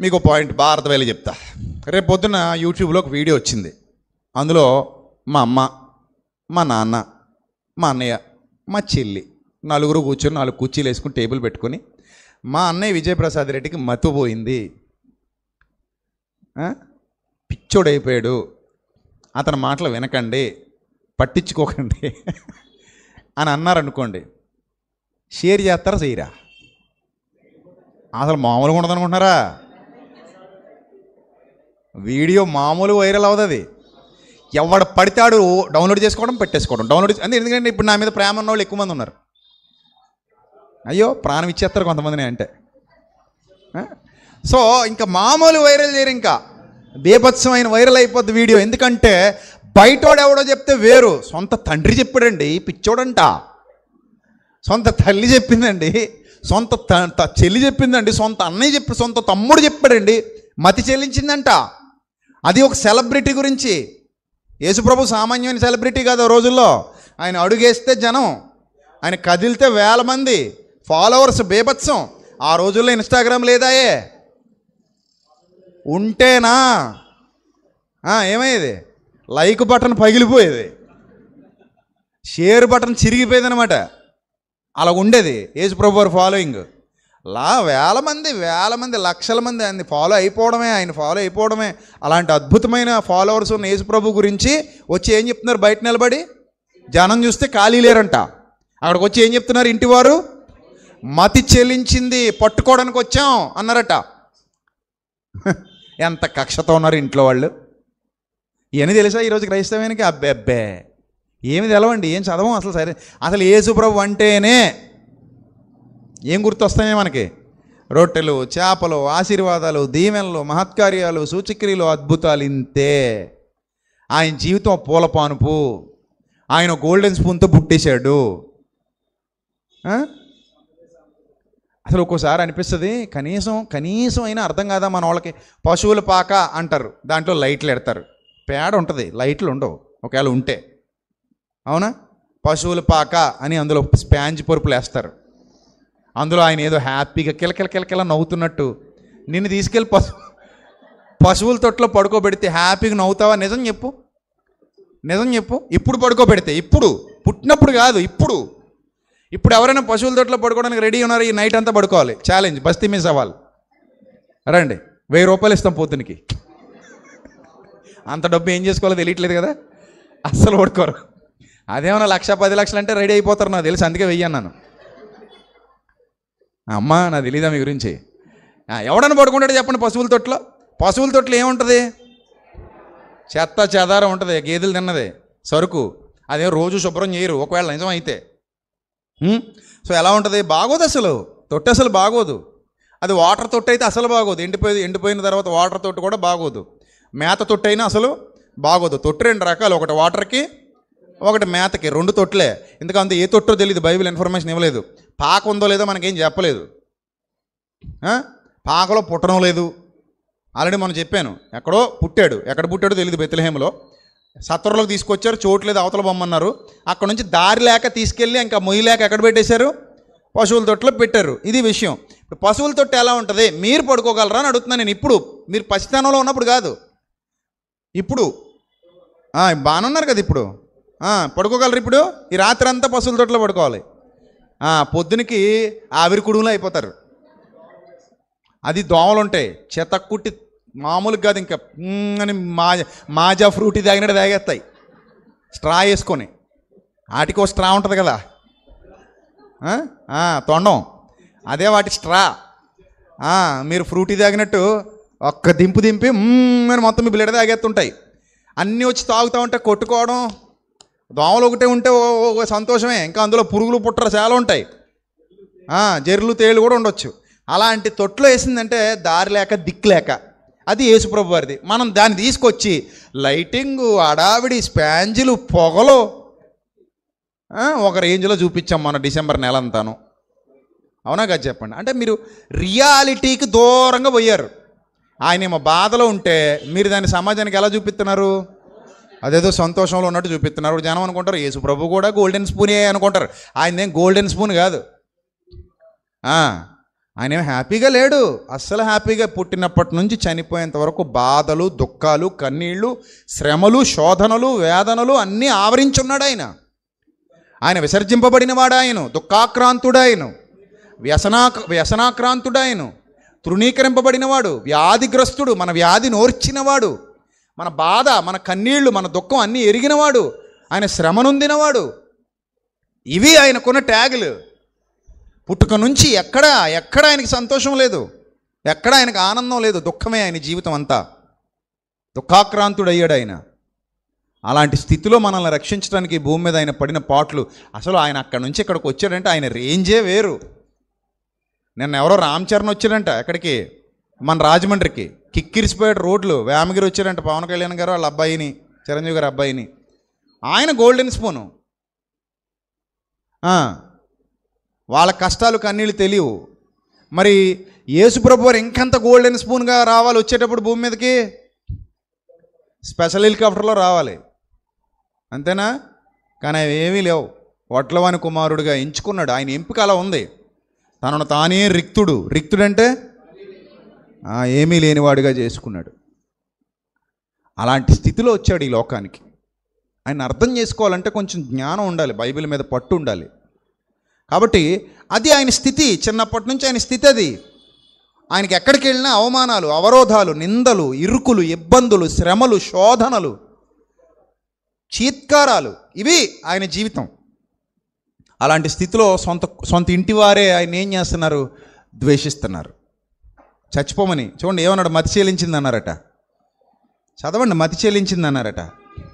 మీకు పాయింట్ భారతవేళ చెప్తా. రేపు పొద్దున యూట్యూబ్లో ఒక వీడియో వచ్చింది. అందులో మా అమ్మ, మా నాన్న, మా అన్నయ్య, మా చెల్లి నలుగురు కూర్చొని 4 కుర్చీలు వేసుకుని టేబుల్ పెట్టుకొని మా అన్నయ్య విజయప్రసాద్ రెడ్డికి మతిపోయింది, పిచ్చోడైపోయాడు, అతని మాటలు వినకండి, పట్టించుకోకండి అని అన్నారనుకోండి, షేర్ చేస్తారా చేయరా? అసలు మామూలుగా ఉండదు అనుకుంటున్నారా? వీడియో మామూలు వైరల్ అవుతుంది. ఎవడు పడితాడు డౌన్లోడ్ చేసుకోవడం, పెట్టేసుకోవడం, ఎందుకంటే ఇప్పుడు నా మీద ప్రేమ ఉన్న వాళ్ళు ఎక్కువ మంది ఉన్నారు. అయ్యో ప్రాణం ఇచ్చేస్తారు కొంతమందిని అంటే. సో ఇంకా మామూలు వైరల్ చేయరు, ఇంకా బేభత్సమైన వైరల్ అయిపోద్ది వీడియో. ఎందుకంటే బయటోడు ఎవడో చెప్తే వేరు, సొంత తండ్రి చెప్పాడండి పిచ్చోడంట, సొంత తల్లి చెప్పిందండి, సొంత చెల్లి చెప్పిందండి, సొంత అన్నయ్య చెప్పి, సొంత తమ్ముడు చెప్పాడండి, మతి చెల్లించిందంట. అది ఒక సెలబ్రిటీ గురించి. యేసుప్రభు సామాన్యమైన సెలబ్రిటీ కాదు ఆ రోజుల్లో. ఆయన అడుగేస్తే జనం, ఆయన కదిలితే 1000 మంది ఫాలోవర్స్, బేభత్సం. ఆ రోజుల్లో ఇన్స్టాగ్రామ్ లేదాయే, ఉంటేనా ఏమయ్యేది? లైక్ బటన్ పగిలిపోయేది, షేర్ బటన్ చిరిగిపోయేది అనమాట. అలా ఉండేది యేసుప్రభు వారి ఫాలోయింగ్. 1000 మంది, లక్షల మంది ఆయన ఫాలో అయిపోవడమే. అలాంటి అద్భుతమైన ఫాలోవర్స్ ఉన్న యేసుప్రభు గురించి వచ్చి ఏం చెప్తున్నారు? బయట నిలబడి జనం చూస్తే ఖాళీ లేరంట. అక్కడికి వచ్చి ఏం చెప్తున్నారు? ఇంటివారు మతి చెల్లించింది, పట్టుకోవడానికి వచ్చాం అన్నారట. ఎంత కక్షతో ఉన్నారు ఇంట్లో వాళ్ళు. ఇవన్నీ తెలుసా ఈరోజు క్రైస్తవానికి? అబ్బే ఏమి తెలవండి, ఏం చదవం అసలు. సరే, అసలు యేసుప్రభు అంటేనే ఏం గుర్తొస్తామే మనకి? రొట్టెలు, చేపలు, ఆశీర్వాదాలు, దీవెనలు, మహత్కార్యాలు, సూచక్రియలు, అద్భుతాలు. ఇంతే. ఆయన జీవితం పూల పానుపు. ఆయన గోల్డెన్ స్పూన్తో పుట్టేశాడు. అసలు ఒక్కోసారి అనిపిస్తుంది, కనీసం అయినా అర్థం కాదా మన వాళ్ళకి? పశువుల పాక అంటారు, దాంట్లో లైట్లు ఎడతారు, పేడ ఉంటుంది, లైట్లు ఉండవు ఒకవేళ ఉంటే. అవునా? పశువుల పాక అని అందులో స్పాంజ్ పరుపులు వేస్తారు. అందులో ఆయన ఏదో హ్యాపీగా కిలకిల నవ్వుతున్నట్టు నిన్ను తీసుకెళ్ళి పశువుల తొట్లో పడుకోబెడితే హ్యాపీగా నవ్వుతావా? నిజం చెప్పు. ఇప్పుడు పడుకోబెడితే, ఇప్పుడు పుట్టినప్పుడు కాదు, ఇప్పుడు ఎవరైనా పశువుల తొట్లో పడుకోవడానికి రెడీ ఉన్నారు? ఈ నైట్ అంతా పడుకోవాలి. ఛాలెంజ్, బస్తీ మీ సవాల్. రండి, 1000 రూపాయలు ఇస్తాం పొద్దునికి. అంత డబ్బు ఏం చేసుకోవాలో తెలియట్లేదు కదా, అస్సలు పడుకోరు. అదేమన్నా 1,00,000 10 లక్షలు అంటే రెడీ అయిపోతారు నాకు తెలుసు, అందుకే వెయ్యన్నాను. అమ్మా నాకు తెలీదా మీ గురించి? ఎవడన్నా పడుకుంటాడు చెప్పండి పశువుల తొట్లో ఏముంటుంది? చెత్త చెదారం ఉంటుంది, గేదెలు తిన్నది, సరుకు. అదే రోజు శుభ్రం చేయరు ఒకవేళ నిజం అయితే. సో ఎలా ఉంటుంది? బాగోదు అసలు, తొట్టి అసలు బాగోదు. అది వాటర్ తొట్టి అయితే అసలు బాగోదు, ఎండిపోయిన తర్వాత వాటర్ తొట్టి కూడా బాగోదు. మేత తొట్టి అయినా అసలు బాగోదు. తొట్టి 2 రకాలు, ఒకటి వాటర్కి, ఒకటి మేతకి, 2 తొట్లే. ఎందుకంటే ఏ తొట్టో తెలియదు, బైబిల్ ఇన్ఫర్మేషన్ ఇవ్వలేదు. పాక ఉందో లేదో మనకేం చెప్పలేదు. పాకలో పుట్టడం లేదు, ఆల్రెడీ మనం చెప్పాను. ఎక్కడో పుట్టాడు, ఎక్కడ పుట్టాడో తెలియదు, బెత్లెహేములో. సత్వరలోకి తీసుకొచ్చారు, చోట్లేదు, అవతల బొమ్మన్నారు. అక్కడ నుంచి దారి లేక తీసుకెళ్ళి ఇంకా మొయ్యి లేక ఎక్కడ పెట్టేశారు? పశువుల తొట్టులో పెట్టారు. ఇది విషయం. ఇప్పుడు పశువుల తొట్టు ఎలా ఉంటుంది? మీరు పడుకోగలరా అని అడుగుతున్నాను నేను. ఇప్పుడు మీరు పసితనంలో ఉన్నప్పుడు కాదు, ఇప్పుడు బాగానే ఉన్నారు కదా, ఇప్పుడు పడుకోగలరు. ఇప్పుడు ఈ రాత్రి అంతా పశువుల తొట్టులో పడుకోవాలి. పొద్దునకి ఆవిరి కుడుములు అయిపోతారు. అది దోమలు ఉంటాయి, చెతక్కుట్టి మామూలుగా కాదు, ఇంకా అని మాజా ఫ్రూటీ తాగినట్టు తాగేస్తాయి స్ట్రా వేసుకొని. వాటికి ఒక స్ట్రా ఉంటుంది కదా, తొండం, అదే వాటి స్ట్రా. మీరు ఫ్రూటీ తాగినట్టు ఒక్క దింపి అని మొత్తం మీ బ్లడ్ తాగేస్తుంటాయి. అన్నీ వచ్చి తాగుతూ ఉంటే కొట్టుకోవడం. దోమలు ఒకటే ఉంటే సంతోషమే, ఇంకా అందులో పురుగులు పుట్ర చాలా ఉంటాయి, జెర్లు తేళ్ళు కూడా ఉండొచ్చు. అలాంటి తొట్లో వేసిందంటే దారి లేక దిక్కు లేక, అది యేసుప్రభు వారిది. మనం దాన్ని తీసుకొచ్చి లైటింగు, అడావిడి, స్పాంజులు, పొగలు ఒక రేంజ్లో చూపించాం మన డిసెంబర్ నెల అంతాను. అవునా కదా చెప్పండి? అంటే మీరు రియాలిటీకి దూరంగా పోయారు. ఆయన ఏమో బాధలో ఉంటే మీరు దాన్ని సమాజానికి ఎలా చూపిస్తున్నారు? అదేదో సంతోషంలో ఉన్నట్టు చూపిస్తున్నారు. జనం అనుకుంటారు యేసు ప్రభు కూడా గోల్డెన్ స్పూనే అనుకుంటారు. ఆయన ఏం గోల్డెన్ స్పూన్ కాదు. ఆయన ఏం హ్యాపీగా లేడు, అస్సలు హ్యాపీగా. పుట్టినప్పటి నుంచి చనిపోయేంత వరకు బాధలు, దుఃఖాలు, కన్నీళ్ళు, శ్రమలు, శోధనలు, వేదనలు అన్నీ ఆవరించున్నాడు ఆయన. ఆయన విసర్జింపబడినవాడు, ఆయన దుఃఖాక్రాంతుడాయను, వ్యసనాక్రాంతుడాయను, తృణీకరింపబడినవాడు, వ్యాధిగ్రస్తుడు, మన వ్యాధిని ఓర్చినవాడు, మన బాధ, మన కన్నీళ్లు, మన దుఃఖం అన్నీ ఎరిగినవాడు, ఆయన శ్రమనొందినవాడు. ఇవి ఆయనకున్న ట్యాగులు. పుట్టుక నుంచి ఎక్కడ ఆయనకి సంతోషం లేదు, ఎక్కడ ఆయనకు ఆనందం లేదు, దుఃఖమే ఆయన జీవితం అంతా. దుఃఖాక్రాంతుడయ్యాడు ఆయన. అలాంటి స్థితిలో మనల్ని రక్షించడానికి భూమి మీద ఆయన పడిన పాటలు. అసలు ఆయన అక్కడి నుంచి ఇక్కడికి వచ్చాడంటే ఆయన రేంజే వేరు. నిన్న ఎవరో రామ్ చరణ్ వచ్చాడంట ఎక్కడికి, మన రాజమండ్రికి. కిక్కిరిసిపోయాడు రోడ్లు. వేమగిరి వచ్చాడంట పవన్ కళ్యాణ్ గారు వాళ్ళ అబ్బాయిని, చిరంజీవి గారు అబ్బాయిని. ఆయన గోల్డెన్ స్పూను. వాళ్ళ కష్టాలు కన్నీళ్ళు తెలియవు. మరి యేసుప్రభు వారు ఇంకంత గోల్డెన్ స్పూన్గా రావాలి వచ్చేటప్పుడు భూమి మీదకి, స్పెషల్ హెలికాప్టర్లో రావాలి, అంతేనా? కానీ అవి ఏమీ లేవు. వడ్లవాని కుమారుడిగా ఎంచుకున్నాడు. ఆయన ఎంపిక అలా ఉంది. తనను తానే రిక్తుడంటే ఏమీ లేనివాడిగా చేసుకున్నాడు. అలాంటి స్థితిలో వచ్చాడు ఈ లోకానికి. ఆయన అర్థం చేసుకోవాలంటే కొంచెం జ్ఞానం ఉండాలి, బైబిల్ మీద పట్టు ఉండాలి. కాబట్టి అది ఆయన స్థితి, చిన్నప్పటి నుంచి ఆయన స్థితి అది. ఆయనకి ఎక్కడికి వెళ్ళినా అవమానాలు, అవరోధాలు, నిందలు, ఇరుకులు, ఇబ్బందులు, శ్రమలు, శోధనలు, చీత్కారాలు, ఇవి ఆయన జీవితం. అలాంటి స్థితిలో సొంత ఇంటి వారే ఆయన ఏం చేస్తున్నారు? ద్వేషిస్తున్నారు. చచ్చిపోమని చూడండి, ఏమన్నాడు? మతి చెలించింది అన్నారట. చదవండి, మతి చెలించింది అన్నారట.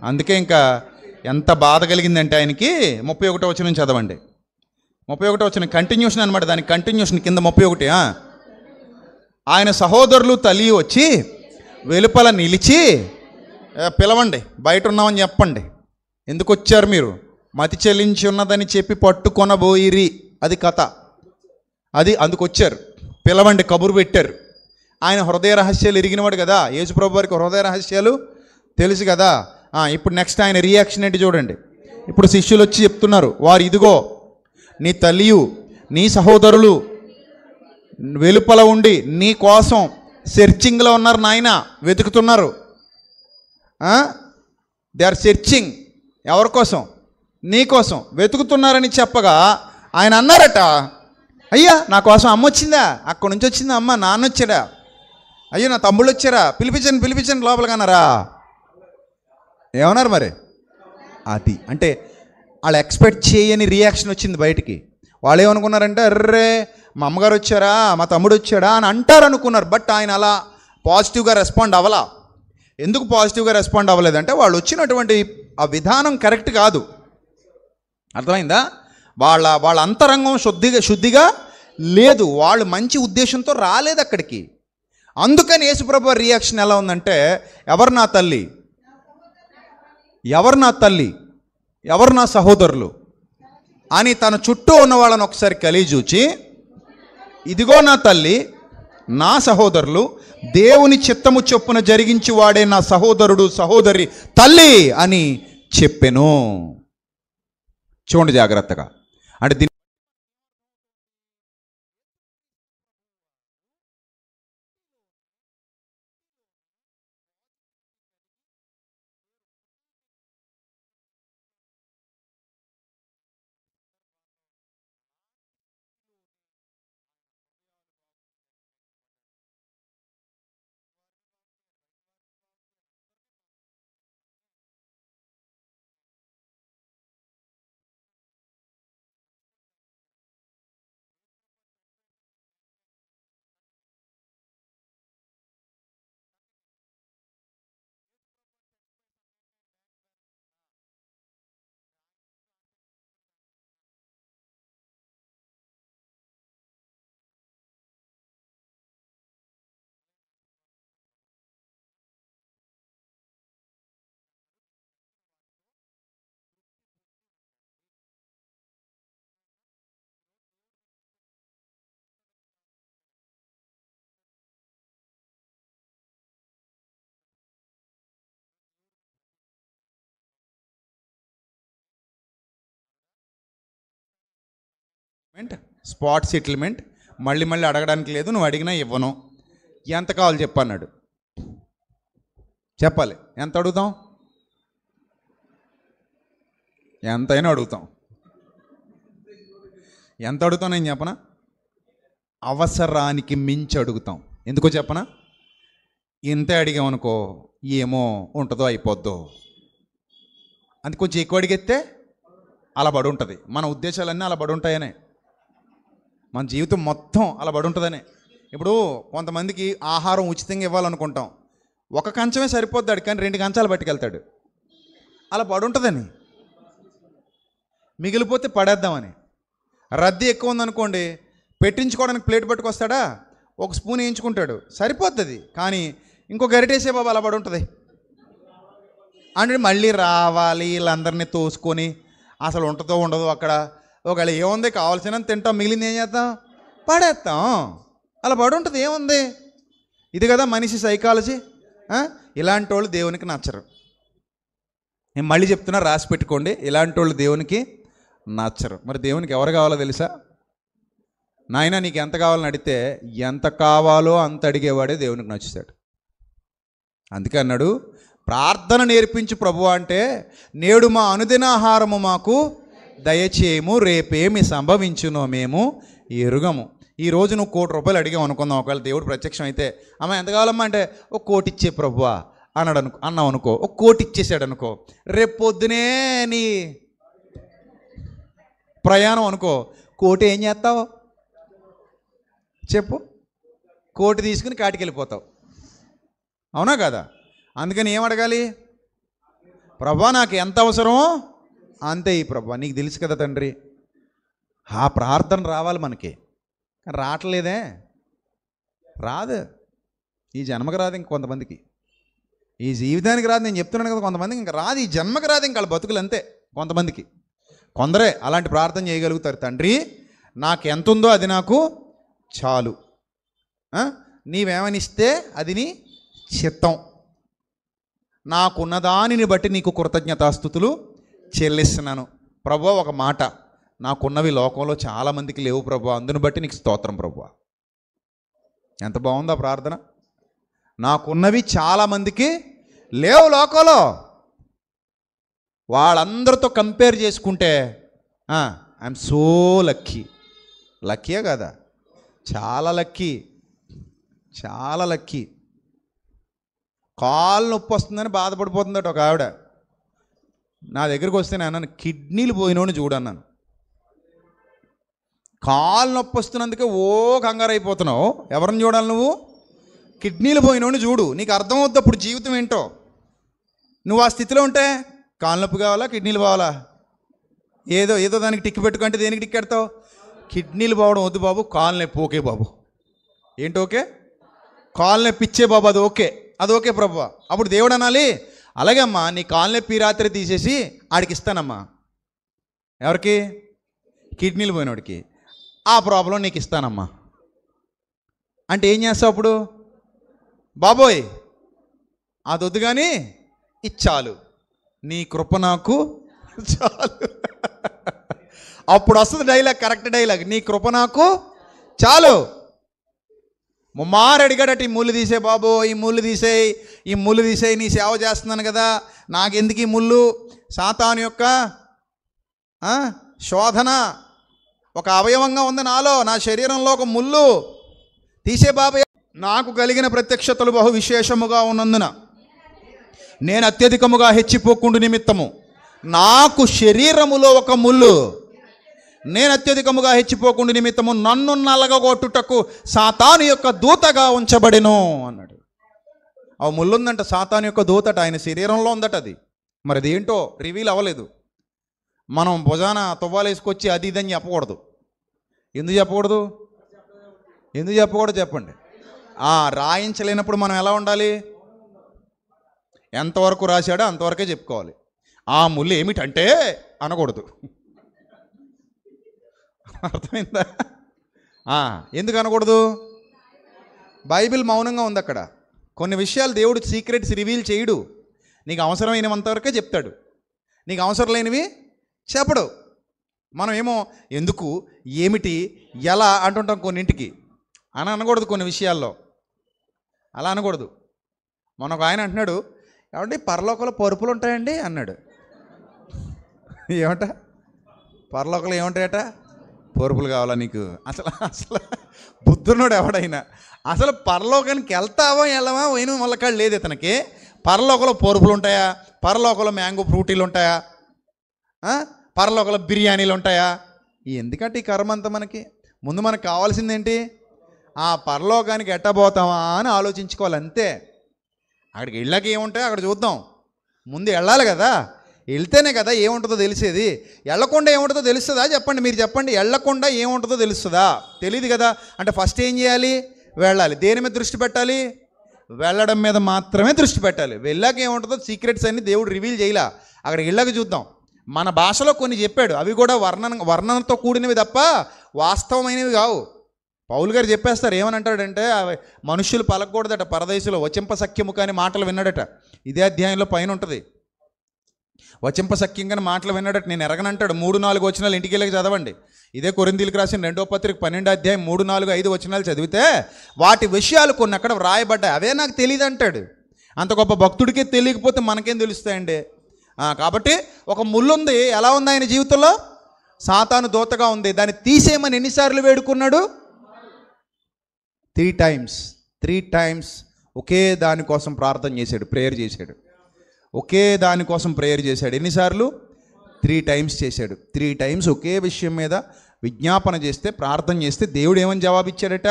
అందుకే ఇంకా ఎంత బాధ కలిగిందంటే ఆయనకి. 31వ వచనం చదవండి. 31వ వచనం కంటిన్యూషన్ అనమాట, దానికి కంటిన్యూషన్ కింద 31. ఆయన సహోదరులు తల్లి వచ్చి వెలుపల నిలిచి, పిలవండి, బయట ఉన్నామని చెప్పండి, ఎందుకు వచ్చారు మీరు? మతి చెల్లించి ఉన్నదని చెప్పి పట్టుకొనబోయిరి. అది కథ. అది అందుకొచ్చారు, పిలవండి, కబురు పెట్టారు. ఆయన హృదయ రహస్యాలు ఎరిగినవాడు కదా. యేసుప్రభు వారికి హృదయ రహస్యాలు తెలుసు కదా. ఇప్పుడు నెక్స్ట్ ఆయన రియాక్షన్ ఏంటి చూడండి. ఇప్పుడు శిష్యులు వచ్చి చెప్తున్నారు, వారు ఇదిగో నీ తల్లియు నీ సహోదరులు వెలుపల ఉండి నీ కోసం సెర్చింగ్లో ఉన్నారు నాయన, వెతుకుతున్నారు. They are searching. ఎవరి కోసం? నీ కోసం వెతుకుతున్నారని చెప్పగా ఆయన అన్నారట, అయ్యా నా కోసం అమ్మ వచ్చిందా? అక్కడి నుంచి వచ్చిందా అమ్మ? నాన్న వచ్చాడా? అయ్యో నా తమ్ముళ్ళు వచ్చారా? పిలిపించండి లోపలికి అన్నారా? ఏమన్నారు మరి? అది అంటే వాళ్ళు ఎక్స్పెక్ట్ చేయని రియాక్షన్ వచ్చింది బయటికి. వాళ్ళు ఏమనుకున్నారంటే, అర్రే మా అమ్మగారు వచ్చారా, మా తమ్ముడు వచ్చాడా అని అంటారు అనుకున్నారు. బట్ ఆయన అలా పాజిటివ్గా రెస్పాండ్ అవ్వలా. ఎందుకు పాజిటివ్గా రెస్పాండ్ అవ్వలేదంటే వాళ్ళు వచ్చినటువంటి ఆ విధానం కరెక్ట్ కాదు. అర్థమైందా? వాళ్ళ అంతరంగం శుద్ధిగా లేదు. వాళ్ళు మంచి ఉద్దేశంతో రాలేదు అక్కడికి. అందుకని యేసుప్రభు రియాక్షన్ ఎలా ఉందంటే, ఎవరు నా తల్లి, ఎవరు నా తల్లి, ఎవరు నా సహోదరులు అని తన చుట్టూ ఉన్న వాళ్ళని ఒకసారి కలిచూచి, ఇదిగో నా తల్లి, నా సహోదరులు, దేవుని చిత్తము చొప్పున జరిగించి వాడే నా సహోదరుడు సహోదరి తల్లి అని చెప్పెను. చూడండి జాగ్రత్తగా. అంటే అంటే స్పాట్ సెటిల్మెంట్, మళ్ళీ మళ్ళీ అడగడానికి లేదు, నువ్వు అడిగినా ఇవ్వను, ఎంత కావాలి చెప్పన్నాడు. చెప్పాలి. ఎంత అడుగుతాం? ఎంతైనా అడుగుతాం. ఎంత అడుగుతాం నేను చెప్పనా? అవసరానికి మించి అడుగుతాం. ఎందుకో చెప్పనా? ఇంతే అడిగామనుకో ఏమో ఉంటుందో అయిపోద్దో, అందుకు కొంచెం ఎక్కువ అడిగేస్తే అలా పడి ఉంటుంది. మన ఉద్దేశాలన్నీ అలా పడి ఉంటాయనే, మన జీవితం మొత్తం అలా పడి ఉంటుందనే. ఇప్పుడు కొంతమందికి ఆహారం ఉచితంగా ఇవ్వాలనుకుంటాం, ఒక కంచమే సరిపోద్దాడు కానీ 2 కంచాలు పట్టుకెళ్తాడు, అలా పడి ఉంటుందని. మిగిలిపోతే పడేద్దామని. రద్దీ ఎక్కువ ఉందనుకోండి, పెట్టించుకోవడానికి ప్లేట్ పట్టుకొస్తాడా, ఒక స్పూన్ వేయించుకుంటాడు, సరిపోతుంది, కానీ ఇంకో గరిటేసే బాబు అలా పడి ఉంటుంది. అంటే మళ్ళీ రావాలి, వీళ్ళందరినీ తోసుకొని అసలు ఉంటుందో ఉండదో అక్కడ. ఒకవేళ ఏముంది కావాల్సినంత తింటాం, మిగిలింది ఏం చేద్దాం? పడేస్తాం. అలా పడి ఉంటుంది. ఏముంది? ఇది కదా మనిషి సైకాలజీ. ఇలాంటి వాళ్ళు దేవునికి నచ్చరు. నేను మళ్ళీ చెప్తున్నా, రాసి పెట్టుకోండి, ఇలాంటి వాళ్ళు దేవునికి నచ్చరు. మరి దేవునికి ఎవరు కావాలో తెలుసా? నాయన నీకు ఎంత కావాలని అడిగితే ఎంత కావాలో అంత అడిగేవాడే దేవునికి నచ్చుతాడు. అందుకే అన్నాడు, ప్రార్థన నేర్పించు ప్రభు అంటే, నేడు మా అనుదిన ఆహారము మాకు దయచేయము, రేపేమి సంభవించునో మేము ఎరుగము. ఈరోజు నువ్వు 1 కోటి రూపాయలు అడిగావు అనుకుందాం. ఒకవేళ దేవుడు ప్రత్యక్షం అయితే, అమ్మ ఎంత కావాలమ్మా అంటే 1 కోటి ఇచ్చే ప్రభువా అన్నావు అనుకో, 1 కోటి ఇచ్చేసాడు అనుకో. రేపు పొద్దునే నీ ప్రయాణం అనుకో, 1 కోటి ఏం చేస్తావు చెప్పు? 1 కోటి తీసుకుని కాటికి వెళ్ళిపోతావు, అవునా కదా? అందుకని ఏం అడగాలి? ప్రభా నాకు ఎంత అవసరమో అంతే ఈ ప్రభా, నీకు తెలుసు కదా తండ్రి. ఆ ప్రార్థన రావాలి మనకి, కానీ రావట్లేదే. రాదు, ఈ జన్మకి రాదు, ఇంకొంతమందికి ఈ జీవితానికి రాదు. నేను చెప్తున్నాను కదా, కొంతమందికి ఇంకా రాదు, ఈ జన్మకి రాదు, ఇంకా వాళ్ళ బతుకులు అంతే. కొంతమందికి, కొందరే అలాంటి ప్రార్థన చేయగలుగుతారు. తండ్రి నాకు ఎంత ఉందో అది నాకు చాలు, నీవేమనిస్తే అది నీ చిత్తం, నాకున్న దానిని బట్టి నీకు కృతజ్ఞతాస్తుతులు చెల్లిస్తున్నాను. ప్రభువా ఒక మాట, నాకున్నవి లోకంలో చాలామందికి లేవు ప్రభువా, అందుని బట్టి నీకు స్తోత్రం ప్రభువా. ఎంత బాగుందా ప్రార్థన? నాకున్నవి చాలామందికి లేవు లోకంలో, వాళ్ళందరితో కంపేర్ చేసుకుంటే ఐఎమ్ సో లక్కీ. లక్కీయే కదా, చాలా లక్కీ, చాలా లక్కీ. కాళ్ళు నొప్పి వస్తుందని బాధపడిపోతుందట ఒక ఆవిడ. నా దగ్గరికి వస్తే నేను అన్నాను, కిడ్నీలు పోయినోని చూడన్నాను. కాళ్ళు నొప్పి వస్తున్నందుకే ఓ కంగారు అయిపోతున్నావు. ఎవరిని చూడాలి నువ్వు? కిడ్నీలు పోయినోని చూడు, నీకు అర్థమవుద్ది అప్పుడు జీవితం ఏంటో. నువ్వు ఆ స్థితిలో ఉంటే కాళ్ళు నొప్పి కావాలా, కిడ్నీలు పోవాలా? ఏదో ఏదో దానికి టిక్కి పెట్టుకుంటే దేనికి టిక్ పెడతావు? కిడ్నీలు పోవడం వద్దు బాబు, కాళ్ళు నొప్పి ఓకే బాబు. ఏంటి ఓకే? కాళ్ళు నొప్పి ఇచ్చే బాబు, అది ఓకే, అది ఓకే ప్రభువా. అప్పుడు దేవుడు అనాలి, అలాగే అమ్మా నీ కాళ్ళు నొప్పి రాత్రి తీసేసి ఆడికి ఇస్తానమ్మా. ఎవరికి? కిడ్నీలు పోయినోడికి. ఆ ప్రాబ్లం నీకు ఇస్తానమ్మా అంటే ఏం చేస్తావు అప్పుడు? బాబోయ్ అది వద్దు కానీ ఇచ్చాలు, నీ కృప నాకు చాలు. అప్పుడు వస్తుంది డైలాగ్, కరెక్ట్ డైలాగ్, నీ కృప నాకు చాలు. ముమ్మారు అడిగాడట, ఈ ముళ్ళు తీసే బాబు, ఈ ముళ్ళు తీసేయి, ఈ ముళ్ళు తీసేయి, నీ సేవ చేస్తున్నాను కదా, నాకెందుకు ఈ ముళ్ళు? సాతాను యొక్క శోధన ఒక అవయవంగా ఉంది నాలో, నా శరీరంలో ఒక ముళ్ళు తీసే బాబు. నాకు కలిగిన ప్రత్యక్షతలు బహు విశేషముగా ఉన్నందున నేను అత్యధికముగా హెచ్చిపోకుండు నిమిత్తము నాకు శరీరములో ఒక ముళ్ళు, నేను అత్యధికముగా హెచ్చిపోకుండా నిమిత్తము నన్ను నలగగొట్టుటకు సాతాను యొక్క దూతగా ఉంచబడెను అన్నాడు. ఆ ముళ్ళుందంట, సాతాను యొక్క దూతట, ఆయన శరీరంలో ఉందట. అది మరి అది ఏంటో రివీల్ అవ్వలేదు. మనం భుజాన తువ్వాలేసుకొచ్చి అది ఇదని చెప్పకూడదు. ఎందుకు చెప్పకూడదు? ఎందుకు చెప్పకూడదు చెప్పండి. రాయించలేనప్పుడు మనం ఎలా ఉండాలి? ఎంతవరకు రాశాడో అంతవరకే చెప్పుకోవాలి. ఆ ముళ్ళు ఏమిటంటే అనకూడదు. అర్థమైందా? ఎందుకు అనకూడదు? బైబిల్ మౌనంగా ఉంది అక్కడ. కొన్ని విషయాలు దేవుడు సీక్రెట్స్ రివీల్ చేయడు. నీకు అవసరమైనంతవరకే చెప్తాడు, నీకు అవసరం లేనివి చెప్పడు. మనం ఏమో ఎందుకు, ఏమిటి, ఎలా అంటుంటాం కొన్నింటికి. అని అనకూడదు, కొన్ని విషయాల్లో అలా అనకూడదు. మొన్న ఒక ఆయన అంటున్నాడు, ఏమంటే పరలోకంలో పరుపులు ఉంటాయండి అన్నాడు. ఏమంట పరలోకంలో ఏముంటాయట? పరుపులు కావాలా నీకు? అసలు అసలు బుద్ధున్నాడు ఎవడైనా. అసలు పరలోకానికి వెళ్తావా వెళ్ళవా అయిన మొలకాడు లేదు ఇతనికి. పరలోకంలో పరుపులు ఉంటాయా? పరలోకంలో మ్యాంగో ఫ్రూటీలు ఉంటాయా? పరలోకంలో బిర్యానీలు ఉంటాయా? ఎందుకంటే ఈ కర్మ అంతా మనకి. ముందు మనకు కావాల్సిందేంటి? ఆ పరలోకానికి ఎట్టబోతామా అని ఆలోచించుకోవాలి, అంతే. అక్కడికి వెళ్ళాక ఏముంటాయో అక్కడ చూద్దాం. ముందు వెళ్ళాలి కదా, వెళ్తేనే కదా ఏముంటుందో తెలిసేది. వెళ్ళకుండా ఏముంటుందో తెలుస్తుందా? చెప్పండి, మీరు చెప్పండి. వెళ్ళకుండా ఏముంటుందో తెలుస్తుందా? తెలియదు కదా. అంటే ఫస్ట్ ఏం చేయాలి? వెళ్ళాలి. దేని మీద దృష్టి పెట్టాలి? వెళ్ళడం మీద మాత్రమే దృష్టి పెట్టాలి. వెళ్ళాక ఏముంటుందో సీక్రెట్స్ అన్ని దేవుడు రివీల్ చేయలే. అక్కడికి వెళ్ళాక చూద్దాం. మన భాషలో కొన్ని చెప్పాడు, అవి కూడా వర్ణనతో కూడినవి తప్ప వాస్తవమైనవి కావు. పౌలు గారు చెప్పేస్తారు, ఏమని అంటాడంటే, మనుషులు పలకూడదట పరదేశంలో, వచింప సఖ్యము కానీ మాటలు విన్నాడట. ఇదే అధ్యాయంలో పైన ఉంటుంది. వచింప సఖ్యంగానే మాటలు విన్నాడట. నేను ఎరగనంటాడు. 3-4 వచనాలు ఇంటికి వెళ్ళి చదవండి. ఇదే కొరింథీయులకు రాసిన 2వ పత్రిక 12వ అధ్యాయం 3, 4, 5 వచనాలు చదివితే వాటి విషయాలు కొన్ని అక్కడ వ్రాయబడ్డాయి. అవే నాకు తెలియదు అంటాడు. అంత గొప్ప భక్తుడికే తెలియకపోతే మనకేం తెలుస్తాయండి? కాబట్టి ఒక ముళ్ళు ఉంది. ఎలా ఉంది ఆయన జీవితంలో? సాతాను దోతగా ఉంది. దాన్ని తీసేయమని ఎన్నిసార్లు వేడుకున్నాడు? 3 టైమ్స్ ఒకే దానికోసం ప్రార్థన చేశాడు, ప్రేయర్ చేశాడు. ఒకే దానికోసం ప్రేయర్ చేశాడు. ఎన్నిసార్లు? 3 టైమ్స్ చేశాడు. 3 టైమ్స్ ఒకే విషయం మీద విజ్ఞాపన చేస్తే, ప్రార్థన చేస్తే దేవుడు ఏమని జవాబిచ్చాడట?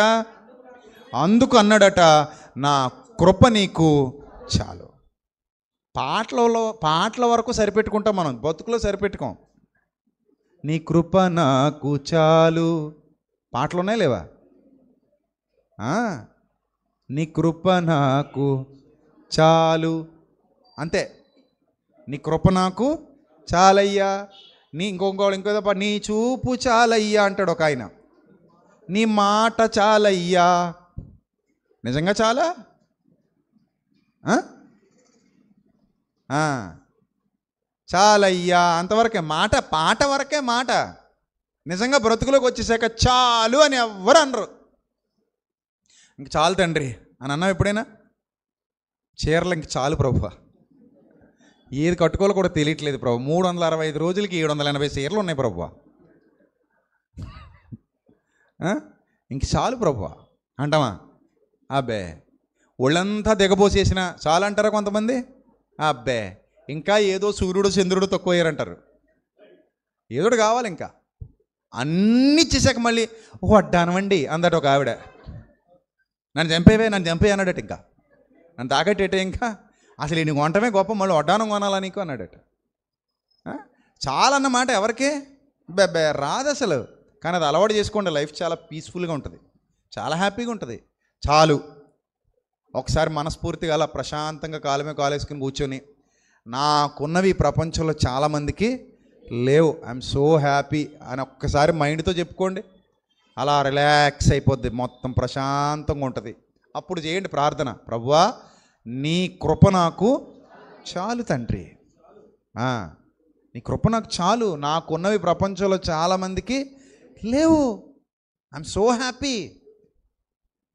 అందుకు అన్నాడట, నా కృప నీకు చాలు. పాటల వరకు సరిపెట్టుకుంటాం మనం, బతుకులో సరిపెట్టుకోం. నీ కృప నాకు చాలు. పాటలు ఉన్నాయి లేవా? నీ కృప నాకు చాలు, అంతే. నీ కృప నాకు చాలయ్యా. ఇంకో నీ చూపు చాలయ్యా అంటాడు ఒక ఆయన. నీ మాట చాలయ్యా. నిజంగా చాలా? చాలయ్యా అంతవరకే మాట. పాట వరకే మాట. నిజంగా బ్రతుకులోకి వచ్చేసాక చాలు అని ఎవ్వరు అనరు. ఇంక చాలు తండ్రి అని అన్నావు ఎప్పుడైనా? చీరలు ఇంక చాలు ప్రభువా, ఏది కట్టుకోవాలో కూడా తెలియట్లేదు ప్రభు. 365 రోజులకి 780 చీరలు ఉన్నాయి ప్రభువా. ఇంక చాలు ప్రభువా అంటామా? అబ్బే. ఒళ్ళంతా దిగబోసేసిన చాలు అంటారా కొంతమంది? అబ్బే, ఇంకా ఏదో సూర్యుడు చంద్రుడు తక్కువయ్యారంటారు. ఏదోటి కావాలి ఇంకా. అన్నీ ఇచ్చేసాక మళ్ళీ వడ్డానమండి అందట ఒక ఆవిడ. నన్ను చంపేవే అన్నాడట. ఇంకా నన్ను తాకట్టేటే, ఇంకా అసలు నీకు వంటమే గొప్ప, మళ్ళీ వడ్డానం కొనాలా నీకు అన్నాడట. చాలా అన్నమాట ఎవరికి బెబ్బే రాదు అసలు. కానీ అది అలవాటు చేసుకోండి. లైఫ్ చాలా పీస్ఫుల్గా ఉంటుంది, చాలా హ్యాపీగా ఉంటుంది. చాలు. ఒకసారి మనస్ఫూర్తిగా అలా ప్రశాంతంగా కాలమే కాలేసుకుని కూర్చొని, నాకున్నవి ప్రపంచంలో చాలామందికి లేవు, ఐఎమ్ సో హ్యాపీ అని ఒక్కసారి మైండ్తో చెప్పుకోండి. అలా రిలాక్స్ అయిపోద్ది, మొత్తం ప్రశాంతంగా ఉంటుంది. అప్పుడు చేయండి ప్రార్థన, ప్రభువా నీ కృప నాకు చాలు తండ్రి, నీ కృప నాకు చాలు. నాకున్నవి ప్రపంచంలో చాలామందికి లేవు, ఐఎమ్ సో హ్యాపీ.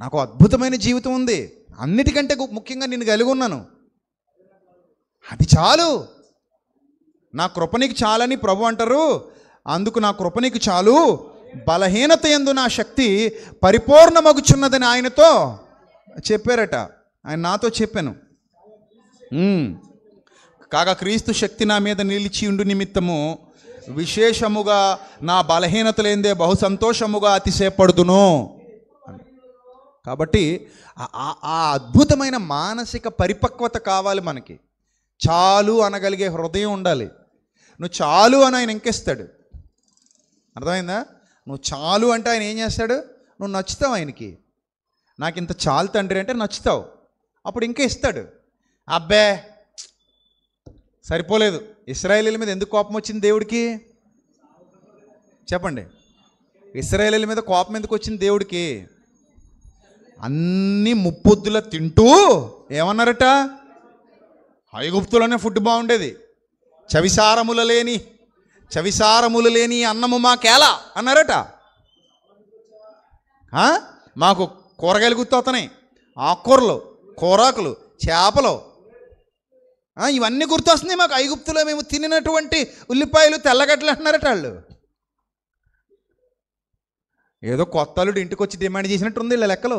నాకు అద్భుతమైన జీవితం ఉంది, అన్నిటికంటే ముఖ్యంగా నేను కలిగి ఉన్నాను, అది చాలు. నా కృప నీకు చాలని ప్రభు అంటారు. అందుకు నా కృప నీకు చాలు, బలహీనత యందు నా శక్తి పరిపూర్ణమగుచున్నదని ఆయనతో చెప్పారట. ఆయన నాతో చెప్పాను. కాగా క్రీస్తు శక్తి నా మీద నిలిచి ఉండు నిమిత్తము విశేషముగా నా బలహీనతలేందే బహు సంతోషముగా అతిశయపడుదును. కాబట్టి ఆ అద్భుతమైన మానసిక పరిపక్వత కావాలి మనకి. చాలు అనగలిగే హృదయం ఉండాలి. నువ్వు చాలు అని ఆయన ఇంకేస్తాడు. అర్థమైందా? నువ్వు చాలు అంటే ఆయన ఏం చేస్తాడు? నువ్వు నచ్చుతావు ఆయనకి. నాకు ఇంత చాలు తండ్రి అంటే నచ్చుతావు, అప్పుడు ఇంకా ఇస్తాడు. అబ్బే సరిపోలేదు. ఇశ్రాయేలీల మీద ఎందుకు కోపం వచ్చింది దేవుడికి? చెప్పండి. ఇశ్రాయేలీల మీద కోపం ఎందుకు వచ్చింది దేవుడికి? అన్నీ ముప్పొద్దుల తింటూ ఏమన్నారట? ఐగుప్తులోనే ఫుడ్ బాగుండేది, చవిసారముల లేని చవిసారములు లేని అన్నము మాకేలా అన్నారట. మాకు కూరగాయలు గుర్తొస్తున్నాయి, ఆకుకూరలు, కూరాకులు, చేపలు, ఇవన్నీ గుర్తొస్తున్నాయి మాకు. ఐగుప్తులో మేము తినినటువంటి ఉల్లిపాయలు, తెల్లగడ్డలు అంటున్నారట వాళ్ళు. ఏదో కొత్త అల్లుడు ఇంటికి వచ్చి డిమాండ్ చేసినట్టుంది ఇలా లెక్కలు.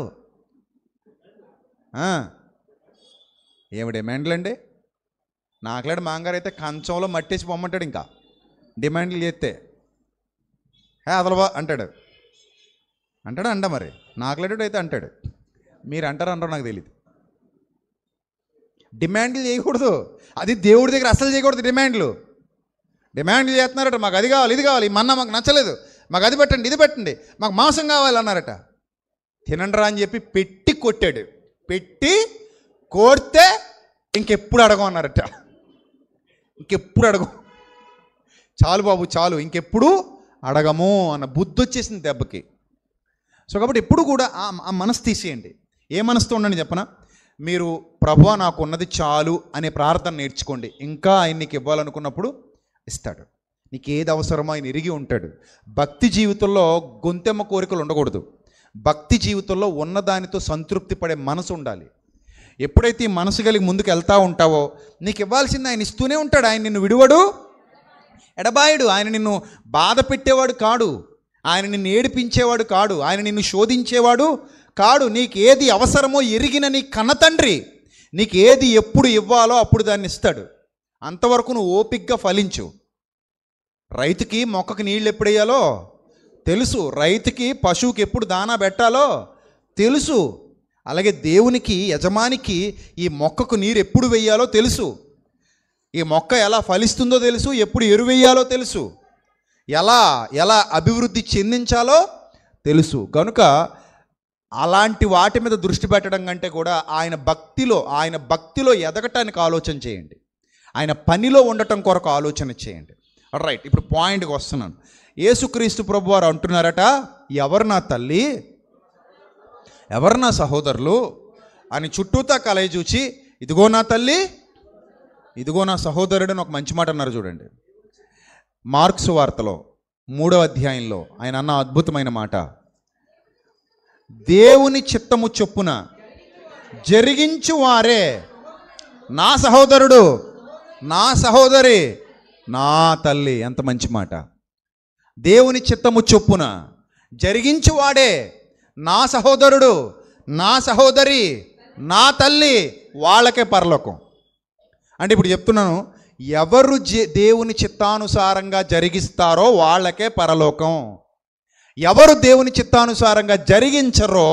ఏమి డిమాండ్లు అండి? నాకులాడు మాంగారు అయితే కంచంలో మట్టేసి పొమ్మంటాడు. ఇంకా డిమాండ్లు చేస్తే అదలవా అంటాడు. అంటాడా మరి? నాకులాడు అయితే అంటాడు. మీరు అంటారు నాకు తెలియదు. డిమాండ్లు చేయకూడదు. అది దేవుడి దగ్గర అసలు చేయకూడదు. డిమాండ్లు చేస్తున్నారట. మాకు అది కావాలి, ఇది కావాలి, మన్నా మాకు నచ్చలేదు, మాకు అది పెట్టండి, ఇది పెట్టండి, మాకు మాంసం కావాలి అన్నారట. తినండిరా అని చెప్పి పెట్టి కొట్టాడు. పెట్టి కోరితే ఇంకెప్పుడు అడగం అన్నారట. ఇంకెప్పుడు అడగం, చాలు బాబు చాలు, ఇంకెప్పుడు అడగము అన్న బుద్ధి వచ్చేసింది దెబ్బకి. సో కాబట్టి ఎప్పుడు కూడా ఆ మనసు తీసేయండి. ఏ మనసుతో ఉండండి చెప్పనా? మీరు ప్రభువా నాకు ఉన్నది చాలు అనే ప్రార్థన నేర్చుకోండి. ఇంకా ఆయన నీకు ఇవ్వాలనుకున్నప్పుడు ఇస్తాడు. నీకు ఏది అవసరమో ఆయన ఎరిగి ఉంటాడు. భక్తి జీవితంలో గొంతెమ్మ కోరికలు ఉండకూడదు. భక్తి జీవితంలో ఉన్నదానితో సంతృప్తి పడే మనసు ఉండాలి. ఎప్పుడైతే ఈ మనసు కలిగి ముందుకు వెళ్తూ ఉంటావో నీకు ఇవ్వాల్సింది ఆయన ఇస్తూనే ఉంటాడు. ఆయన నిన్ను విడువడు, ఎడబాయుడు. ఆయన నిన్ను బాధ పెట్టేవాడు కాడు, ఆయన నిన్ను ఏడిపించేవాడు కాడు, ఆయన నిన్ను శోధించేవాడు కాడు. నీకు ఏది అవసరమో ఎరిగిన నీ కన్నతండ్రి నీకు ఏది ఎప్పుడు ఇవ్వాలో అప్పుడు దాన్ని ఇస్తాడు. అంతవరకు నువ్వు ఓపికగా ఫలించు. రైతుకి మొక్కకి నీళ్ళు ఎప్పుడు వేయాలో తెలుసు, రైతుకి పశువుకి ఎప్పుడు దానా పెట్టాలో తెలుసు. అలాగే దేవునికి, యజమానికి ఈ మొక్కకు నీరు ఎప్పుడు వేయాలో తెలుసు. ఈ మొక్క ఎలా ఫలిస్తుందో తెలుసు, ఎప్పుడు ఎరువు వేయాలో తెలుసు, ఎలా అభివృద్ధి చెందించాలో తెలుసు. కనుక అలాంటి వాటి మీద దృష్టి పెట్టడం కంటే కూడా ఆయన భక్తిలో ఎదగటానికి ఆలోచన చేయండి. ఆయన పనిలో ఉండటం కొరకు ఆలోచన చేయండి. రైట్, ఇప్పుడు పాయింట్కి వస్తున్నాను. యేసుక్రీస్తు ప్రభు వారు అంటున్నారట, ఎవరు నా తల్లి, ఎవరు నా సహోదరులు అని చుట్టూతా కలయి చూచి, ఇదిగో నా తల్లి, ఇదిగో నా సహోదరుడు అని ఒక మంచి మాట అన్నారు చూడండి. మార్క్స్ వార్తలో 3వ అధ్యాయంలో ఆయన అన్న అద్భుతమైన మాట, దేవుని చిత్తము చొప్పున జరిగించు వారే నా సహోదరుడు, నా సహోదరి, నా తల్లి. ఎంత మంచి మాట. దేవుని చిత్తము చొప్పున జరిగించువాడే నా సహోదరుడు, నా సహోదరి, నా తల్లి, వాళ్ళకే పరలోకం. అంటే ఇప్పుడు చెప్తున్నాను, ఎవరు దేవుని చిత్తానుసారంగా జరిగిస్తారో వాళ్ళకే పరలోకం. ఎవరు దేవుని చిత్తానుసారంగా జరిగించరో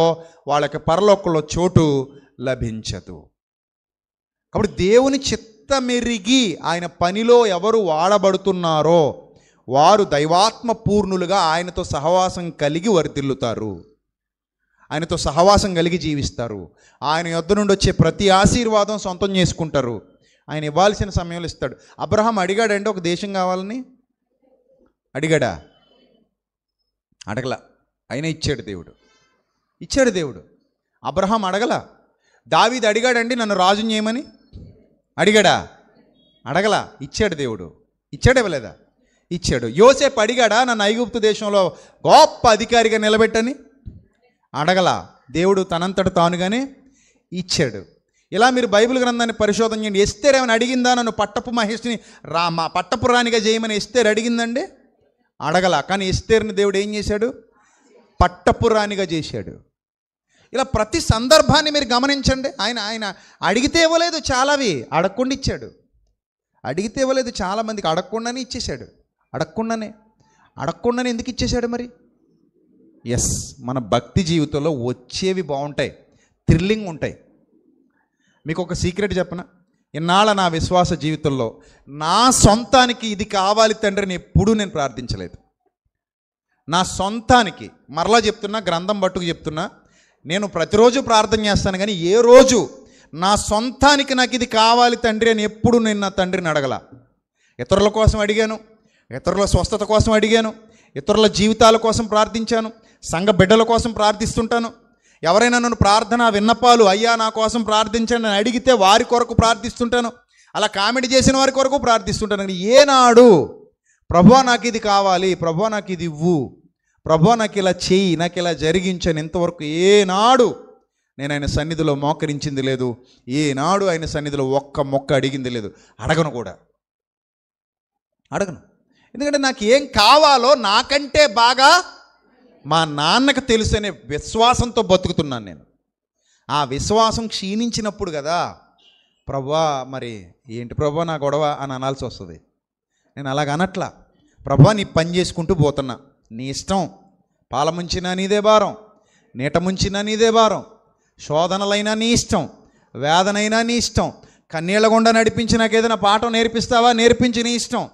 వాళ్ళకి పరలోకంలో చోటు లభించదు. కాబట్టి దేవుని చిత్తమెరిగి ఆయన పనిలో ఎవరు వాడబడుతున్నారో వారు దైవాత్మ పూర్ణులుగా ఆయనతో సహవాసం కలిగి వర్ధిల్లుతారు, ఆయనతో సహవాసం కలిగి జీవిస్తారు. ఆయన యొద్ద నుండి వచ్చే ప్రతి ఆశీర్వాదం సొంతం చేసుకుంటారు. ఆయన ఇవ్వాల్సిన సమయంలో ఇస్తాడు. అబ్రహాం అడిగాడండి ఒక దేశం కావాలని? అడిగాడా? అడగల. అయినా ఇచ్చాడు దేవుడు. అబ్రహాం అడగల. దావీదు అడిగాడండి నన్ను రాజుని చేయమని? అడిగాడా? అడగల. ఇచ్చాడు దేవుడు. ఇచ్చాడు, ఇవ్వలేదా? ఇచ్చాడు. యోసేపు అడిగాడా నన్ను ఐగుప్తు దేశంలో గొప్ప అధికారిగా నిలబెట్టని? అడగల. దేవుడు తనంతట తానుగానే ఇచ్చాడు. ఇలా మీరు బైబిల్ గ్రంథాన్ని పరిశోధన చేయండి. ఎస్తేర్ ఏమైనా అడిగిందా నన్ను పట్టపు మహేష్ని మా పట్టపు రాణిగా చేయమని ఎస్తేర్ అడిగిందండి? అడగల. కానీ ఎస్తేర్ని దేవుడు ఏం చేశాడు? పట్టపు రాణిగా చేశాడు. ఇలా ప్రతి సందర్భాన్ని మీరు గమనించండి. ఆయన అడిగితే ఇవ్వలేదు, చాలావి అడగకుండా ఇచ్చాడు. అడిగితే ఇవ్వలేదు, చాలామందికి అడగకుండానే ఇచ్చేశాడు. అడగకుండానే ఎందుకు ఇచ్చేశాడు మరి? ఎస్, మన భక్తి జీవితంలో వచ్చేవి బాగుంటాయి, థ్రిల్లింగ్ ఉంటాయి. మీకు ఒక సీక్రెట్ చెప్పనా? ఇన్నాళ్ళ నా విశ్వాస జీవితంలో నా సొంతానికి ఇది కావాలి తండ్రిని ఎప్పుడూ నేను ప్రార్థించలేదు. నా సొంతానికి, మరలా చెప్తున్నా, గ్రంథం పట్టుకు చెప్తున్నా, నేను ప్రతిరోజు ప్రార్థన చేస్తాను, కానీ ఏ రోజు నా సొంతానికి నాకు ఇది కావాలి తండ్రి అని ఎప్పుడు నేను నా తండ్రిని అడగల. ఇతరుల కోసం అడిగాను, ఇతరుల స్వస్థత కోసం అడిగాను, ఇతరుల జీవితాల కోసం ప్రార్థించాను, సంఘ బిడ్డల కోసం ప్రార్థిస్తుంటాను. ఎవరైనా నన్ను ప్రార్థన విన్నపాలు, అయ్యా నా కోసం ప్రార్థించండి అని అడిగితే వారి కొరకు ప్రార్థిస్తుంటాను. అలా కామెడీ చేసిన వారి కొరకు ప్రార్థిస్తుంటాను. ఏనాడు ప్రభువా నాకు ఇది కావాలి, ప్రభువా నాకు ఇది ఇవ్వు, ప్రభువా నాకు ఇలా చెయ్యి, నాకు ఇలా జరిగించని ఇంతవరకు ఏనాడు నేను ఆయన సన్నిధిలో మోకరించింది లేదు, ఏనాడు ఆయన సన్నిధిలో ఒక్క మొక్క అడిగింది లేదు. అడగను కూడా, అడగను. ఎందుకంటే నాకు ఏం కావాలో నాకంటే బాగా మా నాన్నకు తెలుసు అనే విశ్వాసంతో బతుకుతున్నాను నేను. ఆ విశ్వాసం క్షీణించినప్పుడు కదా ప్రభువా మరి ఏంటి ప్రభువా నా గొడవ అని అనాల్సి వస్తుంది. నేను అలాగ అనట్లా. ప్రభువా నీ పని చేసుకుంటూ పోతున్నా, నీ ఇష్టం, పాల ముంచినా నీదే భారం, నీట ముంచినా నీదే భారం, శోధనలైనా నీ ఇష్టం, వేదనైనా నీ ఇష్టం, కన్నీళ్ళ గుండా నడిపించి నాకు ఏదైనా పాఠం నేర్పిస్తావా, నేర్పించి నీ ఇష్టం,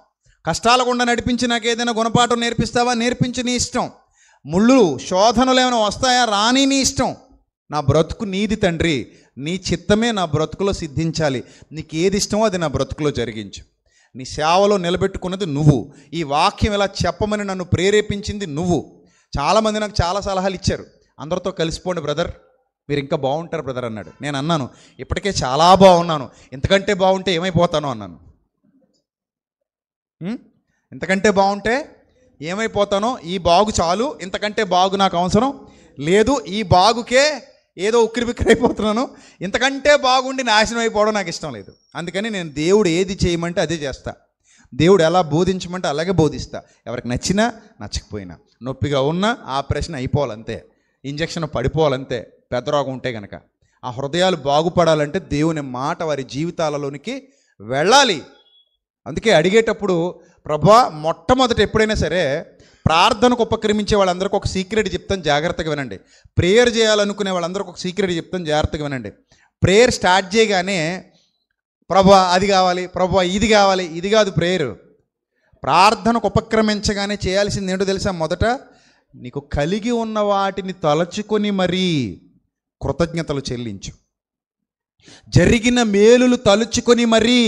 కష్టాల గుండా నడిపించి నాకు ఏదైనా గుణపాఠం నేర్పిస్తావా, నేర్పించి నీ ఇష్టం, ముళ్ళు శోధనలు ఏమైనా వస్తాయా, రాని నీ ఇష్టం. నా బ్రతుకు నీది తండ్రి, నీ చిత్తమే నా బ్రతుకులో సిద్ధించాలి, నీకు ఏది ఇష్టమో అది నా బ్రతుకులో జరిగించు. నీ సేవలో నిలబెట్టుకున్నది నువ్వు, ఈ వాక్యం ఇలా చెప్పమని నన్ను ప్రేరేపించింది నువ్వు. చాలామంది నాకు చాలా సలహాలు ఇచ్చారు, అందరితో కలిసిపోండి బ్రదర్, మీరు ఇంకా బాగుంటారు బ్రదర్ అన్నాడు. నేను అన్నాను ఇప్పటికే చాలా బాగున్నాను, ఇంతకంటే బాగుంటే ఏమైపోతానో అన్నాను. ఇంతకంటే బాగుంటే ఏమైపోతానో, ఈ బాగు చాలు, ఇంతకంటే బాగు నాకు అవసరం లేదు, ఈ బాగుకే ఏదో ఉక్కిరి బిక్కిరి అయిపోతున్నాను, ఇంతకంటే బాగుండి నాశనం అయిపోవడం నాకు ఇష్టం లేదు. అందుకని నేను దేవుడు ఏది చేయమంటే అదే చేస్తా, దేవుడు ఎలా బోధించమంటే అలాగే బోధిస్తా. ఎవరికి నచ్చినా నచ్చకపోయినా, నొప్పిగా ఉన్నా ఆపరేషన్ అయిపోవాలంతే, ఇంజక్షన్ పడిపోవాలంతే, పెద్ద రోగం ఉంటే కనుక. ఆ హృదయాలు బాగుపడాలంటే దేవుని మాట వారి జీవితాలలోనికి వెళ్ళాలి. అందుకే అడిగేటప్పుడు ప్రభువా మొట్టమొదట ఎప్పుడైనా సరే ప్రార్థనకు ఉపక్రమించే వాళ్ళందరికీ ఒక సీక్రెట్ చెప్తాను, జాగ్రత్తగా వినండి. ప్రేయర్ చేయాలనుకునే వాళ్ళందరికీ ఒక సీక్రెట్ చెప్తాను, జాగ్రత్తగా వినండి. ప్రేయర్ స్టార్ట్ చేయగానే ప్రభువా అది కావాలి, ప్రభువా ఇది కావాలి, ఇది కాదు ప్రేయర్. ప్రార్థనకు ఉపక్రమించగానే చేయాల్సింది ఏంటో తెలుసా? మొదట నీకు కలిగి ఉన్న వాటిని తలచుకొని మరీ కృతజ్ఞతలు చెల్లించు. జరిగిన మేలులు తలుచుకొని మరీ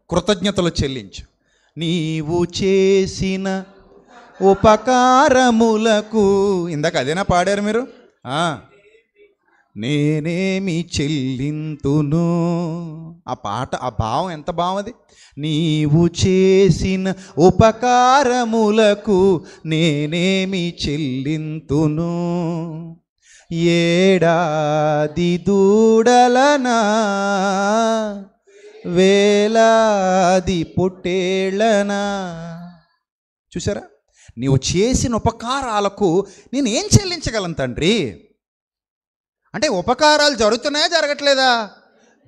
కృతజ్ఞతలు చెల్లించు. నీవు చేసిన ఉపకారములకు, ఇందాక అదేనా పాడారు మీరు? నేనేమి చెల్లింతును, ఆ పాట, ఆ భావం ఎంత భావం అది. నీవు చేసిన ఉపకారములకు నేనేమి చెల్లింతును, ఏడాది దూడలనా వేలాది పొట్టేళ్ళనా. చూసారా? నీవు చేసిన ఉపకారాలకు నేను ఏం చెల్లించగలను తండ్రి అంటే, ఉపకారాలు జరుగుతున్నాయా జరగట్లేదా?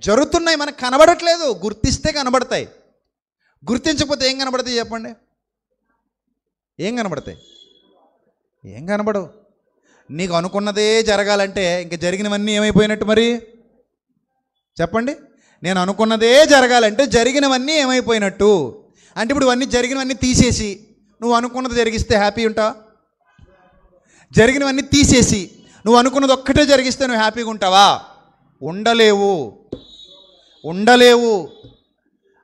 జరుగుతున్నాయి, మనకు కనబడట్లేదు. గుర్తిస్తే కనబడతాయి, గుర్తించకపోతే ఏం కనబడతాయి చెప్పండి? ఏం కనబడతాయి? ఏం కనబడవు. నీకు అనుకున్నదే జరగాలంటే ఇంక జరిగినవన్నీ ఏమైపోయినట్టు మరి చెప్పండి? నేను అనుకున్నదే జరగాలంటే జరిగినవన్నీ ఏమైపోయినట్టు అంటే, ఇప్పుడు ఇవన్నీ జరిగినవన్నీ తీసేసి నువ్వు అనుకున్నది జరిగిస్తే హ్యాపీ ఉంటావా? జరిగినవన్నీ తీసేసి నువ్వు అనుకున్నది ఒక్కటే జరిగిస్తే నువ్వు హ్యాపీగా ఉంటావా? ఉండలేవు, ఉండలేవు.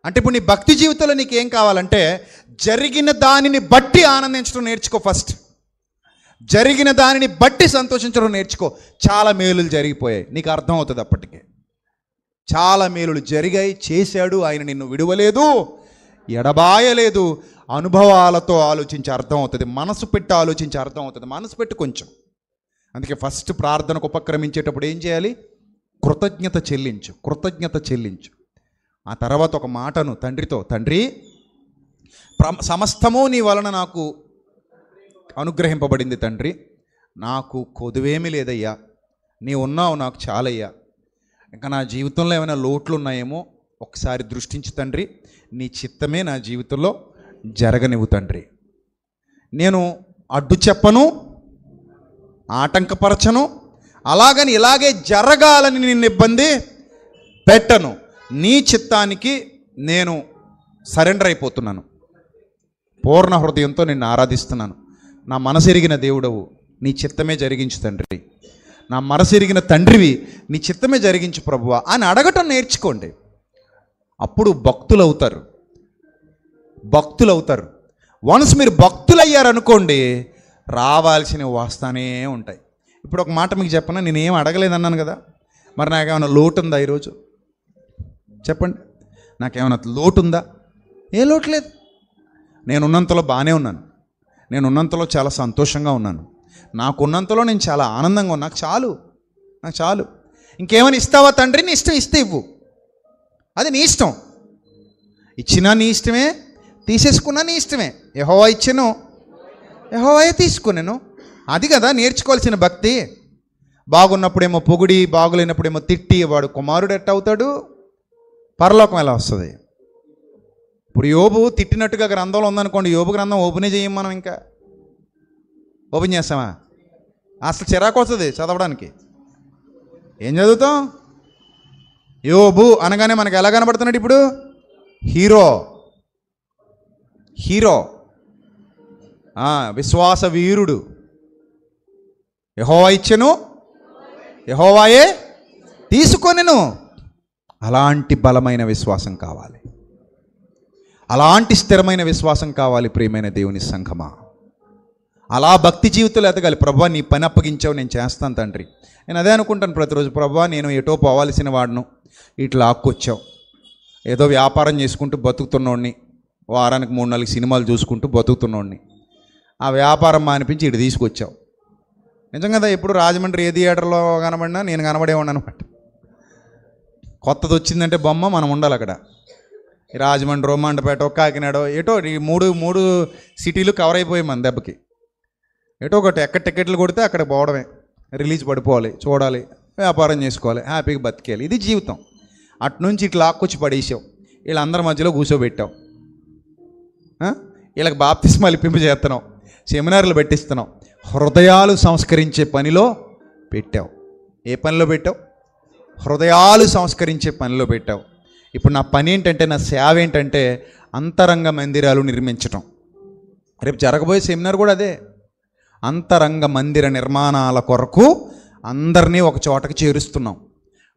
అంటే ఇప్పుడు నీ భక్తి జీవితంలో నీకు ఏం కావాలంటే, జరిగిన దానిని బట్టి ఆనందించడం నేర్చుకో. ఫస్ట్ జరిగిన దానిని బట్టి సంతోషించడం నేర్చుకో. చాలా మేలులు జరిగిపోయాయి, నీకు అర్థం అవుతుంది అప్పటికే. చాలా మేలులు జరిగాయి, చేశాడు ఆయన, నిన్ను విడువలేదు, ఎడబాయలేదు. అనుభవాలతో ఆలోచించి అర్థం అవుతుంది, మనసు పెట్టి ఆలోచించి అర్థం అవుతుంది. మనసు పెట్టి కొంచెం. అందుకే ఫస్ట్ ప్రార్థనకు ఉపక్రమించేటప్పుడు ఏం చేయాలి? కృతజ్ఞత చెల్లించు, కృతజ్ఞత చెల్లించు. ఆ తర్వాత ఒక మాటను తండ్రితో, తండ్రి సమస్తము నీ వలన నాకు అనుగ్రహింపబడింది తండ్రి, నాకు కొదువేమీ లేదయ్యా, నీ ఉన్నావు నాకు చాలయ్యా, ఇంకా నా జీవితంలో ఏమైనా లోట్లు ఉన్నాయేమో ఒకసారి దృష్టించు తండ్రి, నీ చిత్తమే నా జీవితంలో జరగనివ్వు తండ్రి. నేను అడ్డు చెప్పను, ఆటంకపరచను, అలాగని ఇలాగే జరగాలని నిన్ను ఇబ్బంది పెట్టను. నీ చిత్తానికి నేను సరెండర్ అయిపోతున్నాను, పూర్ణ హృదయంతో నిన్ను ఆరాధిస్తున్నాను. నా మనసెరిగిన దేవుడవు, నీ చిత్తమే జరిగించు తండ్రి, నా మనసెరిగిన తండ్రివి, నీ చిత్తమే జరిగించు ప్రభువా అని అడగటం నేర్చుకోండి. అప్పుడు భక్తులవుతారు, భక్తులవుతారు. వన్స్ మీరు భక్తులయ్యారనుకోండి, రావాల్సినవి వస్తానే ఉంటాయి. ఇప్పుడు ఒక మాట మీకు చెప్పనా, నేనేం అడగలేదన్నాను కదా, మరి నాకేమైనా లోటు ఉందా ఈరోజు చెప్పండి? నాకేమైనా లోటు ఉందా? ఏ లోటు లేదు. నేనున్నంతలో బాగానే ఉన్నాను, నేనున్నంతలో చాలా సంతోషంగా ఉన్నాను, నాకున్నంతలో నేను చాలా ఆనందంగా ఉన్నాను, నాకు చాలు. ఇంకేమైనా ఇస్తావా తండ్రి? నీ ఇష్టం, ఇస్తే ఇవ్వు, అది నీ ఇష్టం. ఇచ్చినా నీ ఇష్టమే, తీసేసుకున్నా నీ ఇష్టమే. యెహోవా ఇచ్చెను, యెహోవాయే తీసుకునేను. అది కదా నేర్చుకోవాల్సిన భక్తి. బాగున్నప్పుడేమో పొగిడి, బాగులేనప్పుడేమో తిట్టి వాడు కుమారుడు ఎట్ట అవుతాడు? పరలోకం ఎలా వస్తుంది? ఇప్పుడు యోబు తిట్టినట్టుగా గ్రంథంలో ఉందనుకోండి, యోబు గ్రంథం ఓపెనే చేయం మనం, ఇంకా ఓపెన్ చేస్తామా? అసలు చిరాకు వస్తుంది చదవడానికి. ఏం చదువుతాం? యోబు అనగానే మనకు ఎలా కనబడుతున్నాడు ఇప్పుడు? హీరో, విశ్వాస వీరుడు. యెహోవా ఇచ్చెను, యెహోవాయే తీసుకొనెను. అలాంటి బలమైన విశ్వాసం కావాలి, అలాంటి స్థిరమైన విశ్వాసం కావాలి ప్రియమైన దేవుని సంఘమా. అలా భక్తి జీవితంలో ఎదగాలి. ప్రభువా నీ పని అప్పగించావు, నేను చేస్తాను తండ్రి. నేను అదే అనుకుంటాను ప్రతిరోజు, ప్రభువా నేను ఎటో పోవాల్సిన వాడును, ఇట్లా ఆక్కొచ్చావు. ఏదో వ్యాపారం చేసుకుంటూ బతుకుతున్నోడిని, వారానికి 3-4 సినిమాలు చూసుకుంటూ బతుకుతున్నోడిని, ఆ వ్యాపారం మానిపించి ఇటు తీసుకొచ్చావు. నిజం కదా, ఎప్పుడు రాజమండ్రి ఏ థియేటర్లో కనబడినా నేను కనబడేవాడిని అనమాట. కొత్తది వచ్చిందంటే బొమ్మ మనం ఉండాలి అక్కడ. రాజమండ్రి, మండపేట, కాకినాడ, ఏటో ఈ మూడు సిటీలు కవర్ అయిపోయాయి మన దెబ్బకి. ఏటో ఒకటి ఎక్కడ టికెట్లు కొడితే అక్కడ పోవడమే, రిలీజ్ పడిపోవాలి, చూడాలి, వ్యాపారం చేసుకోవాలి, హ్యాపీగా బతికేయాలి. ఇది జీవితం. అటునుంచి ఇట్లా లాక్కొచ్చి పడేసావు, వీళ్ళందరి మధ్యలో కూర్చోబెట్టావు, వీళ్ళకి బాప్తిస్మాలు ఇప్పింప చేస్తున్నావు, సెమినార్లు పెట్టిస్తున్నావు, హృదయాలు సంస్కరించే పనిలో పెట్టావు. ఏ పనిలో పెట్టావు? హృదయాలు సంస్కరించే పనిలో పెట్టావు. ఇప్పుడు నా పని ఏంటంటే, నా సేవ ఏంటంటే అంతరంగ మందిరాలు నిర్మించటం. రేపు జరగబోయే సెమినార్ కూడా అదే. అంతరంగ మందిర నిర్మాణాల కొరకు అందరినీ ఒక చోటకి చేరుస్తున్నాం.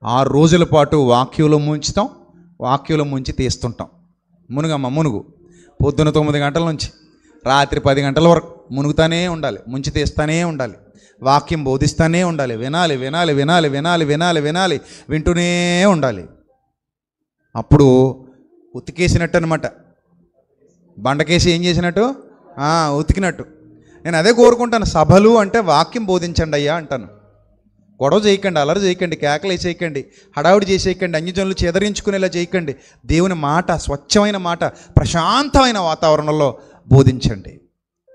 6 రోజుల పాటు వాక్యంలో ముంచుతాం, వాక్యంలో ముంచి తీస్తుంటాం. మునుగు పొద్దున 9 గంటల నుంచి రాత్రి 10 గంటల వరకు మునుగుతానే ఉండాలి, ముంచి తీస్తానే ఉండాలి, వాక్యం బోధిస్తానే ఉండాలి, వినాలి, వింటూనే ఉండాలి. అప్పుడు ఉతికేసినట్టు అనమాట. బండకేసి ఏం చేసినట్టు? ఉతికినట్టు. నేను అదే కోరుకుంటాను. సభలు అంటే వాక్యం బోధించండి అయ్యా అంటాను. గొడవ చేయకండి, అలరి చేయకండి, కేకలు చేయకండి, హడావుడి చేసేయకండి, అన్యజనులు చెదరించుకునేలా చేయకండి. దేవుని మాట, స్వచ్ఛమైన మాట, ప్రశాంతమైన వాతావరణంలో బోధించండి.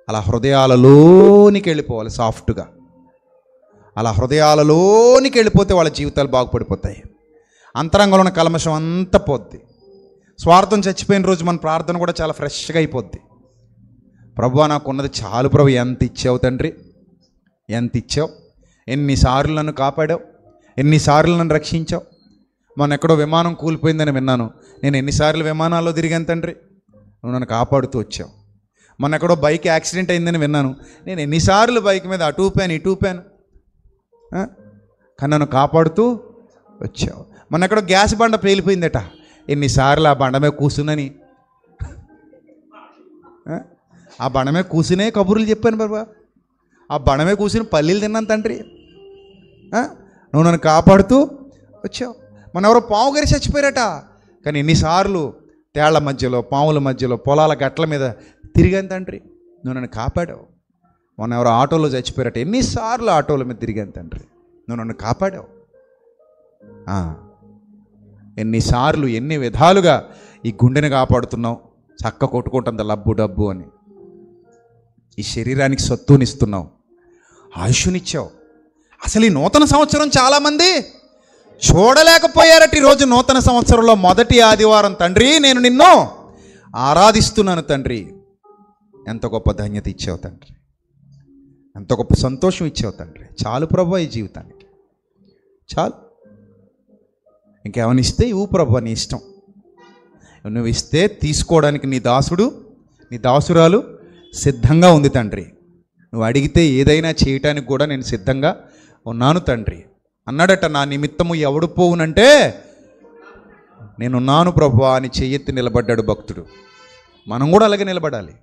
అలా హృదయాలలోనికి వెళ్ళిపోవాలి సాఫ్ట్గా. అలా హృదయాలలోనికి వెళ్ళిపోతే వాళ్ళ జీవితాలు బాగుపడిపోతాయి. అంతరంగంలో ఉన్న కల్మషం అంతా పోద్ది. స్వార్థం చచ్చిపోయిన రోజు మన ప్రార్థన కూడా చాలా ఫ్రెష్గా అయిపోద్ది. ప్రభువా నాకున్నది చాలు ప్రభు, ఎంత ఇచ్చావు తండ్రి, ఎంత ఇచ్చావు, ఎన్నిసార్లు నన్ను కాపాడావు, ఎన్నిసార్లు నన్ను రక్షించావు. మొన్న ఎక్కడో విమానం కూలిపోయిందని విన్నాను, నేను ఎన్నిసార్లు విమానాల్లో తిరిగాను తండ్రి, నువ్వు నన్ను కాపాడుతూ వచ్చావు. మొన్న ఎక్కడో బైక్ యాక్సిడెంట్ అయిందని విన్నాను, నేను ఎన్నిసార్లు బైక్ మీద అటు ఊపాను ఇటు ఊపాను, కానీ నన్ను కాపాడుతూ వచ్చావు. మొన్న ఎక్కడో గ్యాస్ బండ పేలిపోయిందట, ఎన్నిసార్లు ఆ బండ మీద కూర్చున్నని, ఆ బండ మీద కూర్చునే కబుర్లు చెప్పాను బాబా, ఆ బండ మీద కూర్చుని పల్లీలు తిన్నాను తండ్రి, నువ్వు నన్ను కాపాడుతూ వచ్చావు. మన ఎవరో పాము గారి చచ్చిపోయారట, కానీ ఎన్నిసార్లు తేళ్ల మధ్యలో, పాముల మధ్యలో, పొలాల గట్ల మీద తిరిగాను తండ్రి, నువ్వు నన్ను కాపాడావు. మొన్న ఎవరో ఆటోలో చచ్చిపోయారట, ఎన్నిసార్లు ఆటోల మీద తిరిగాను తండ్రి, నువ్వు నన్ను కాపాడావు. ఎన్నిసార్లు, ఎన్ని విధాలుగా ఈ గుండెని కాపాడుతున్నావు, చక్క కొట్టుకుంటుంది లబ్బు డబ్బు అని. ఈ శరీరానికి సత్తునిస్తున్నావు, ఆయుష్నిచ్చావు. అసలు ఈ నూతన సంవత్సరం చాలామంది చూడలేకపోయారట. ఈరోజు నూతన సంవత్సరంలో మొదటి ఆదివారం, తండ్రి నేను నిన్ను ఆరాధిస్తున్నాను తండ్రి, ఎంత గొప్ప ధన్యత ఇచ్చావు తండ్రి, ఎంత గొప్ప సంతోషం ఇచ్చావు తండ్రి. చాలు ప్రభు ఈ జీవితానికి, చాలు. ఇంకేమైనా ఇస్తే ఇవ్వు ప్రభు, నీ ఇష్టం. నువ్వు ఇస్తే తీసుకోవడానికి నీ దాసుడు, నీ దాసురాలు సిద్ధంగా ఉంది తండ్రి. నువ్వు అడిగితే ఏదైనా చేయటానికి కూడా నేను సిద్ధంగా ఉన్నాను తండ్రి అన్నాడట. నా నిమిత్తము ఎవడు పోవునంటే నేనున్నాను ప్రభువా అని చెయ్యెత్తి నిలబడ్డాడు భక్తుడు. మనం కూడా అలాగే నిలబడాలి.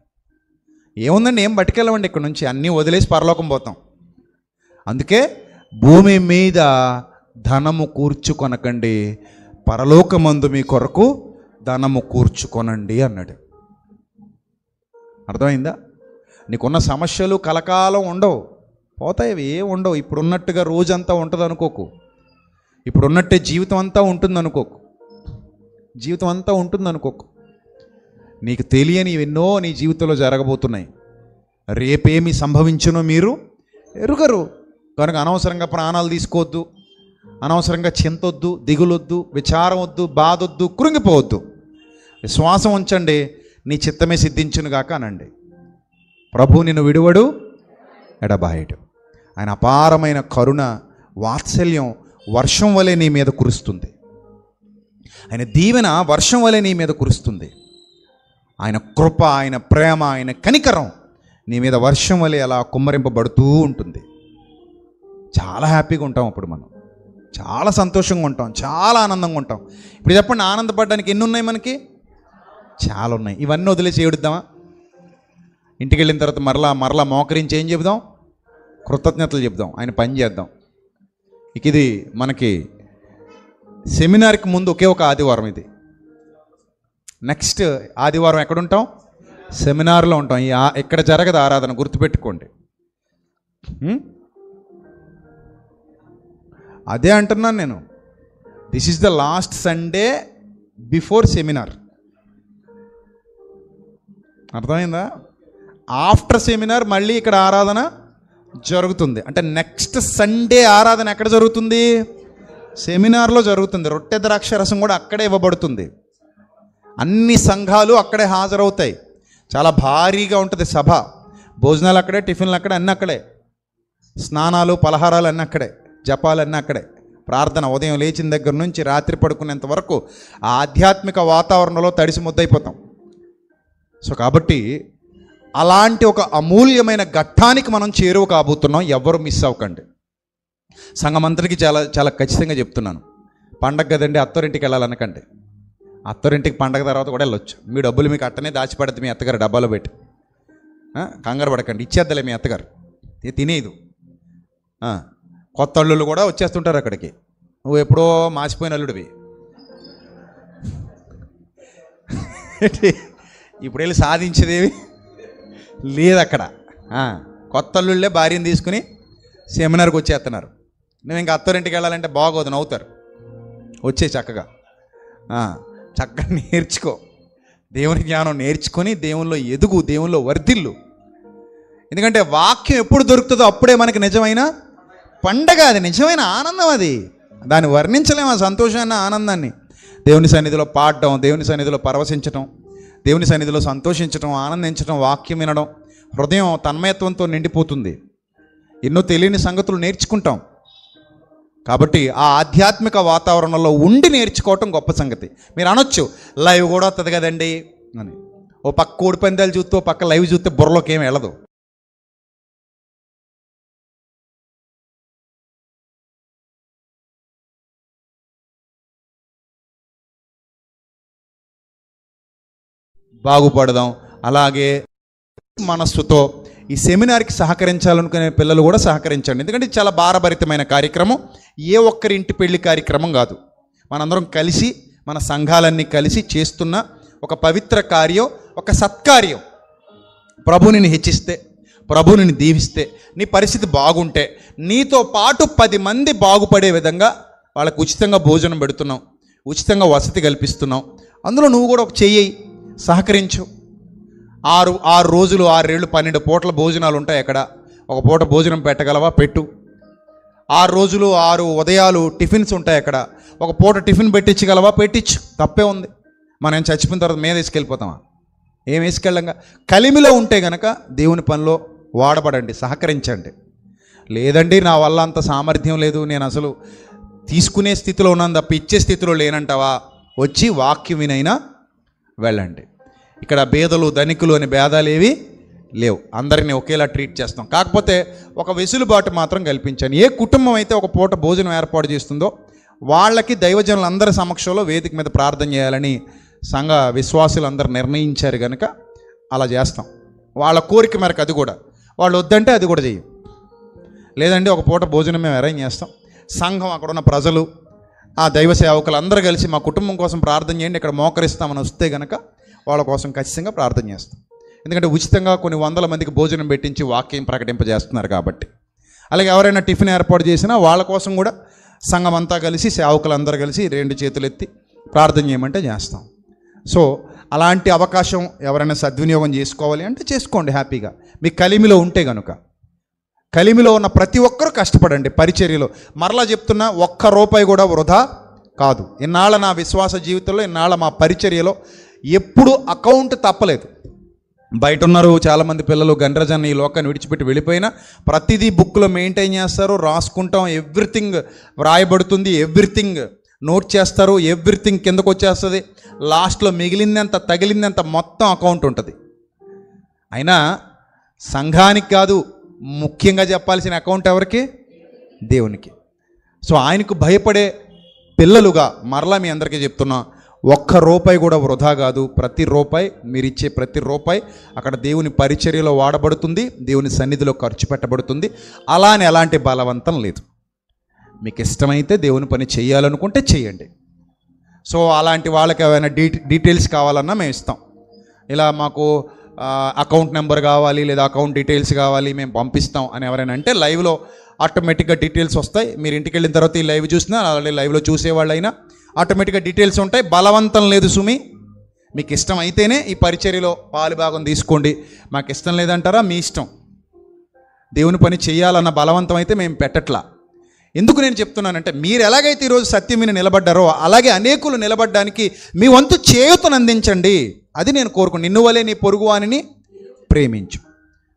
ఏముందండి, ఏం పట్టుకెళ్ళమండి, ఇక్కడ నుంచి అన్నీ వదిలేసి పరలోకం పోతాం. అందుకే భూమి మీద ధనము కూర్చుకొనకండి, పరలోకమందు మీ కొరకు ధనము కూర్చుకొనండి అన్నాడు. అర్థమైందా? నీకున్న సమస్యలు కలకాలం ఉండవు, పోతాయి, అవి ఏం ఉండవు. ఇప్పుడున్నట్టుగా రోజంతా ఉంటుంది అనుకోకు, ఇప్పుడున్నట్టే జీవితం అంతా ఉంటుంది అనుకోకు, జీవితం అంతా ఉంటుంది అనుకోకు. నీకు తెలియని ఎన్నో నీ జీవితంలో జరగబోతున్నాయి. రేపేమి సంభవించునో మీరు ఎరుగరు. కనుక అనవసరంగా ప్రాణాలు తీసుకోవద్దు, అనవసరంగా చింతొద్దు, దిగులొద్దు, విచారం వద్దు, బాధొద్దు, కృంగిపోవద్దు. విశ్వాసం ఉంచండి, నీ చిత్తమే సిద్ధించునుగాక అనండి. ప్రభు నిన్ను విడువడు, ఎడబాయడు. ఆయన అపారమైన కరుణ, వాత్సల్యం వర్షం వలె నీ మీద కురుస్తుంది. ఆయన దీవెన వర్షం వలె నీ మీద కురుస్తుంది. ఆయన కృప, ఆయన ప్రేమ, ఆయన కనికరం నీ మీద వర్షం వలె అలా కుమ్మరింపబడుతూ ఉంటుంది. చాలా హ్యాపీగా ఉంటాం అప్పుడు, మనం చాలా సంతోషంగా ఉంటాం, చాలా ఆనందంగా ఉంటాం. ఇప్పుడు చెప్పండి, ఆనందపడడానికి ఎన్ని ఉన్నాయి మనకి? చాలా ఉన్నాయి. ఇవన్నీ వదిలేసి ఏడుద్దామా? ఇంటికి వెళ్ళిన తర్వాత మరలా మోకరించి ఏం చెబుదాం? కృతజ్ఞతలు చెబుదాం, ఆయన పని చేద్దాం. ఇక ఇది మనకి సెమినార్కి ముందు ఒకే ఒక ఆదివారం. ఇది నెక్స్ట్ ఆదివారం ఎక్కడుంటాం? సెమినార్లో ఉంటాం. ఇక్కడ జరగదు ఆరాధన, గుర్తుపెట్టుకోండి. అదే అంటున్నాను నేను, this is the last Sunday before seminar. అర్థమైందా? ఆఫ్టర్ సెమినార్ మళ్ళీ ఇక్కడ ఆరాధన జరుగుతుంది. అంటే నెక్స్ట్ సండే ఆరాధన ఎక్కడ జరుగుతుంది? సెమినార్లో జరుగుతుంది. రొట్టె ద్రాక్షరసం కూడా అక్కడే ఇవ్వబడుతుంది. అన్ని సంఘాలు అక్కడే హాజరవుతాయి. చాలా భారీగా ఉంటుంది సభ. భోజనాలు అక్కడే, టిఫిన్లు అక్కడే, అన్నీ అక్కడే, స్నానాలు పలహారాలు అన్నీ అక్కడే, జపాలు అన్నీ అక్కడే, ప్రార్థన ఉదయం లేచిన దగ్గర నుంచి రాత్రి పడుకునేంత వరకు ఆ ఆధ్యాత్మిక వాతావరణంలో తడిసి ముద్దయిపోతాం. సో కాబట్టి అలాంటి ఒక అమూల్యమైన ఘట్టానికి మనం చేరువ కాబోతున్నాం. ఎవరు మిస్ అవ్వకండి. సంఘమంతటికి చాలా చాలా ఖచ్చితంగా చెప్తున్నాను, పండగ కదండి అత్తోరింటికి వెళ్ళాలనకండి. అత్తోరింటికి పండగ తర్వాత కూడా వెళ్ళొచ్చు. మీ డబ్బులు మీకు అట్టనే దాచిపెడద్దు, మీ అత్తగారు డబ్బాలో పెట్టి. కంగారు పడకండి, ఇచ్చేద్దలే మీ అత్తగారు, తినేదు. కొత్త అల్లుళ్ళు కూడా వచ్చేస్తుంటారు అక్కడికి. నువ్వు ఎప్పుడో మాసిపోయిన అల్లుడివి, ఇప్పుడు వెళ్ళి సాధించేదేవి లేదు అక్కడ. కొత్త అల్లుళ్ళే భార్యను తీసుకుని సెమినార్కి వచ్చేస్తున్నారు. నువ్వు ఇంకా అత్తోరింటికి వెళ్ళాలంటే బాగోదు, నవ్వుతారు. వచ్చే చక్కగా నేర్చుకో, దేవుని జ్ఞానం నేర్చుకొని దేవునిలో ఎదుగు, దేవునిలో వర్ధిల్లు. ఎందుకంటే వాక్యం ఎప్పుడు దొరుకుతుందో అప్పుడే మనకి నిజమైన పండగ, అది నిజమైన ఆనందం. అది దాన్ని వర్ణించలేము, ఆ సంతోషాన్ని, ఆనందాన్ని. దేవుని సన్నిధిలో పాడడం, దేవుని సన్నిధిలో పరవశించడం, దేవుని సన్నిధిలో సంతోషించడం, ఆనందించడం, వాక్యం వినడం, హృదయం తన్మయత్వంతో నిండిపోతుంది. ఎన్నో తెలియని సంగతులు నేర్చుకుంటాం. కాబట్టి ఆ ఆధ్యాత్మిక వాతావరణంలో ఉండి నేర్చుకోవటం గొప్ప సంగతి. మీరు అనొచ్చు, లైవ్ కూడా వస్తుంది కదండి అని. ఓ పక్క కోడిపందాలు చూస్తే, ఓ పక్క లైవ్ చూస్తే బుర్రలోకి ఏమి వెళ్ళదు. బాగుపడదాం. అలాగే మనస్సుతో ఈ సెమినార్కి సహకరించాలనుకునే పిల్లలు కూడా సహకరించండి. ఎందుకంటే ఇది చాలా భారభరితమైన కార్యక్రమం. ఏ ఒక్కరి ఇంటి పెళ్లి కార్యక్రమం కాదు. మనందరం కలిసి, మన సంఘాలన్నీ కలిసి చేస్తున్న ఒక పవిత్ర కార్యం, ఒక సత్కార్యం. ప్రభు నిన్ను హెచ్చిస్తే, ప్రభు నిన్ను దీవిస్తే, నీ పరిస్థితి బాగుంటే, నీతో పాటు 10 మంది బాగుపడే విధంగా వాళ్ళకు ఉచితంగా భోజనం పెడుతున్నాం, ఉచితంగా వసతి కల్పిస్తున్నాం. అందులో నువ్వు కూడా ఒక చెయ్యి, సహకరించు. 6 రోజులు 6 ఏళ్ళు 12 పూటల భోజనాలు ఉంటాయి అక్కడ. ఒక పూట భోజనం పెట్టగలవా? పెట్టు. 6 రోజులు 6 ఉదయాలు టిఫిన్స్ ఉంటాయి అక్కడ. ఒక పూట టిఫిన్ పెట్టించగలవా? పెట్టించు, తప్పే ఉంది. మనం చచ్చిపోయిన తర్వాత మీద వేసుకెళ్ళిపోతామా? ఏం వేసుకెళ్ళంగా. కలిమిలో ఉంటే గనక దేవుని పనిలో వాడబడండి, సహకరించండి. లేదండి నా వల్ల అంత సామర్థ్యం లేదు, నేను అసలు తీసుకునే స్థితిలో ఉన్నాను తప్ప ఇచ్చే స్థితిలో లేనంటావా? వచ్చి వాక్యం వినైనా వెళ్ళండి. ఇక్కడ పేదలు ధనికులు అనే భేదాలు ఏవి లేవు. అందరినీ ఒకేలా ట్రీట్ చేస్తాం. కాకపోతే ఒక వెసులుబాటు మాత్రం కల్పించాను. ఏ కుటుంబం అయితే ఒక పూట భోజనం ఏర్పాటు చేస్తుందో వాళ్ళకి దైవజనులందరి సమక్షంలో వేదిక మీద ప్రార్థన చేయాలని సంఘ విశ్వాసులు అందరూ నిర్ణయించారు కనుక అలా చేస్తాం. వాళ్ళ కోరిక మేరకు అది కూడా, వాళ్ళు వద్దంటే అది కూడా చెయ్యం. లేదంటే ఒక పూట భోజనం మేము అరేంజ్ చేస్తాం. సంఘం, అక్కడ ఉన్న ప్రజలు, ఆ దైవ సేవకులు అందరూ కలిసి మా కుటుంబం కోసం ప్రార్థన చేయండి, ఇక్కడ మోకరిస్తామని వస్తే కనుక వాళ్ళ కోసం ఖచ్చితంగా ప్రార్థన చేస్తాం. ఎందుకంటే ఉచితంగా కొన్ని వందల మందికి భోజనం పెట్టించి వాక్యం ప్రకటింపజేస్తున్నారు కాబట్టి. అలాగే ఎవరైనా టిఫిన్ ఏర్పాటు చేసినా వాళ్ళ కోసం కూడా సంఘం అంతా కలిసి, సేవకులందరూ కలిసి 2 చేతులు ఎత్తి ప్రార్థన చేయమంటే చేస్తాం. సో అలాంటి అవకాశం ఎవరైనా సద్వినియోగం చేసుకోవాలి అంటే చేసుకోండి హ్యాపీగా. మీ కలిమిలో ఉంటే కనుక. కలిమిలో ఉన్న ప్రతి ఒక్కరూ కష్టపడండి పరిచర్యలో. మరలా చెప్తున్నా, ఒక్క రూపాయి కూడా వృధా కాదు. ఇన్నాళ్ళ నా విశ్వాస జీవితంలో, ఇన్నాళ్ళ మా పరిచర్యలో ఎప్పుడు అకౌంట్ తప్పలేదు. బయట ఉన్నారు చాలామంది పిల్లలు, గండ్రజన్ ఈ లోకాన్ని విడిచిపెట్టి వెళ్ళిపోయినా ప్రతిదీ బుక్లో మెయింటైన్ చేస్తారు, రాసుకుంటాం, ఎవ్రీథింగ్ వ్రాయబడుతుంది, ఎవ్రీథింగ్ నోట్ చేస్తారు, ఎవ్రీథింగ్ కిందకు వచ్చేస్తుంది. లాస్ట్లో మిగిలిందంత తగిలిందంత మొత్తం అకౌంట్ ఉంటుంది. అయినా సంఘానికి కాదు, ముఖ్యంగా చెప్పాల్సిన అకౌంట్ ఎవరికి? దేవునికి. సో ఆయనకు భయపడే పిల్లలుగా మరలా మీ అందరికీ చెప్తున్నా, ఒక్క రూపాయి కూడా వృధా కాదు. ప్రతి రూపాయి, మీరిచ్చే ప్రతి రూపాయి అక్కడ దేవుని పరిచర్యలో వాడబడుతుంది, దేవుని సన్నిధిలో ఖర్చు పెట్టబడుతుంది. అలానే ఎలాంటి బలవంతం లేదు. మీకు ఇష్టమైతే దేవుని పని చేయాలనుకుంటే చేయండి. సో అలాంటి వాళ్ళకి ఏమైనా డీటెయిల్స్ కావాలన్నా మేము ఇస్తాం. ఇలా మాకు అకౌంట్ నెంబర్ కావాలి లేదా అకౌంట్ డీటెయిల్స్ కావాలి మేము పంపిస్తాం అని ఎవరైనా అంటే లైవ్లో ఆటోమేటిక్గా డీటెయిల్స్ వస్తాయి. మీరు ఇంటికి వెళ్ళిన తర్వాత ఈ లైవ్ చూసినా, అలాగే లైవ్లో చూసేవాళ్ళైనా ఆటోమేటిక్గా డీటెయిల్స్ ఉంటాయి. బలవంతం లేదు సుమి. మీకు ఇష్టం అయితేనే ఈ పరిచర్యలో పాలుభాగం తీసుకోండి. మాకు ఇష్టం లేదంటారా, మీ ఇష్టం. దేవుని పని చేయాలన్న బలవంతం అయితే మేము పెట్టట్లా. ఎందుకు నేను చెప్తున్నానంటే, మీరు ఎలాగైతే ఈరోజు సత్యం మీద నిలబడ్డారో అలాగే అనేకులు నిలబడ్డానికి మీ వంతు చేయూతను అందించండి. అది నేను కోరుకున్నాను. నిన్ను వలే నీ పొరుగువానిని ప్రేమించు.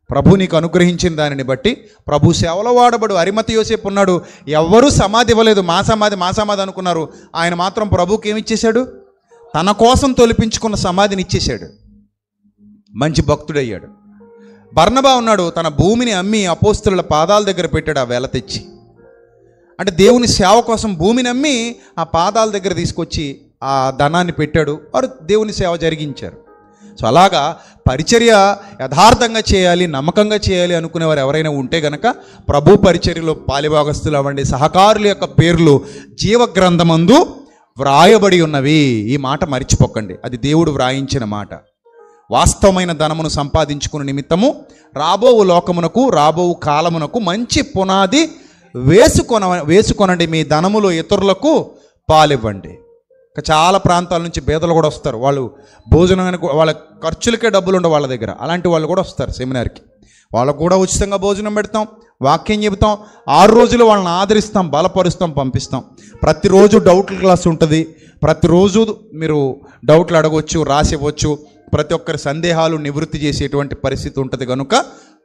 ప్రభు నీకు అనుగ్రహించిన దానిని బట్టి ప్రభు సేవలో వాడబడు. అరిమతి యోసేపు ఉన్నాడు, ఎవ్వరూ సమాధి ఇవ్వలేదు, మా సమాధి అనుకున్నారు. ఆయన మాత్రం ప్రభుకి ఏమిచ్చేశాడు? తన కోసం తొలిపించుకున్న సమాధిని ఇచ్చేశాడు. మంచి భక్తుడయ్యాడు. బర్నబా ఉన్నాడు, తన భూమిని అమ్మి అపోస్తలుల పాదాల దగ్గర పెట్టాడు ఆ వేల తెచ్చి. అంటే దేవుని సేవ కోసం భూమిని అమ్మి ఆ పాదాల దగ్గర తీసుకొచ్చి ఆ ధనాన్ని పెట్టాడు. వారు దేవుని సేవ జరిగించారు. సో అలాగా పరిచర్య యథార్థంగా చేయాలి, నమ్మకంగా చేయాలి అనుకునేవారు ఎవరైనా ఉంటే గనక ప్రభు పరిచర్యలో పాలిభాగస్తులు అవ్వండి. సహకారుల యొక్క పేర్లు జీవగ్రంథమందు వ్రాయబడి ఉన్నవి. ఈ మాట మరిచిపోకండి. అది దేవుడు వ్రాయించిన మాట. వాస్తవమైన ధనమును సంపాదించుకునే నిమిత్తము రాబోవు లోకమునకు, రాబోవు కాలమునకు మంచి పునాది వేసుకొనండి. మీ ధనములో ఇతరులకు పాలివ్వండి. చాలా ప్రాంతాల నుంచి పేదలు కూడా వస్తారు. వాళ్ళు భోజనానికి, వాళ్ళ ఖర్చులకే డబ్బులు ఉండవు వాళ్ళ దగ్గర. అలాంటి వాళ్ళు కూడా వస్తారు సెమినార్కి. వాళ్ళకు కూడా ఉచితంగా భోజనం పెడతాం, వాక్యం చెబుతాం. 6 రోజులు వాళ్ళని ఆదరిస్తాం, బలపరుస్తాం, పంపిస్తాం. ప్రతిరోజు డౌట్ల క్లాస్ ఉంటుంది. ప్రతిరోజు మీరు డౌట్లు అడగవచ్చు, రాసివ్వచ్చు. ప్రతి ఒక్కరి సందేహాలు నివృత్తి చేసేటువంటి పరిస్థితి ఉంటుంది. కనుక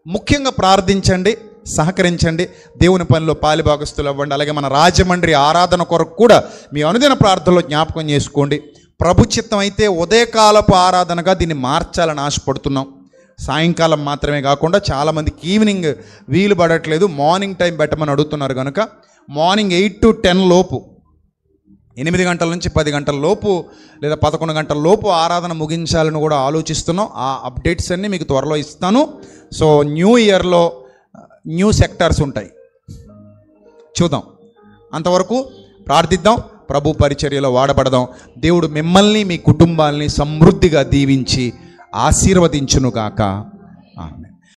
ముఖ్యంగా ప్రార్థించండి, సహకరించండి, దేవుని పనిలో పాలిభాగస్తులు అవ్వండి. అలాగే మన రాజమండ్రి ఆరాధన కొరకు కూడా మీ అనుదిన ప్రార్థనలో జ్ఞాపకం చేసుకోండి. ప్రభు చిత్తం అయితే ఉదయకాలపు ఆరాధనగా దీన్ని మార్చాలని ఆశపడుతున్నాం. సాయంకాలం మాత్రమే కాకుండా చాలామందికి ఈవినింగ్ వీలు పడట్లేదు, మార్నింగ్ టైం పెట్టమని అడుగుతున్నారు. కనుక మార్నింగ్ 8 to 10 లోపు, 8 గంటల నుంచి 10 గంటల లోపు లేదా 11 గంటల లోపు ఆరాధన ముగించాలని కూడా ఆలోచిస్తున్నాం. ఆ అప్డేట్స్ అన్నీ మీకు త్వరలో ఇస్తాను. సో న్యూ ఇయర్లో న్యూ సెక్టార్స్ ఉంటాయి, చూద్దాం. అంతవరకు ప్రార్థిద్దాం, ప్రభు పరిచర్యలో వాడబడదాం. దేవుడు మిమ్మల్ని, మీ కుటుంబాల్ని సమృద్ధిగా దీవించి ఆశీర్వదించునుగాక. ఆమేన్.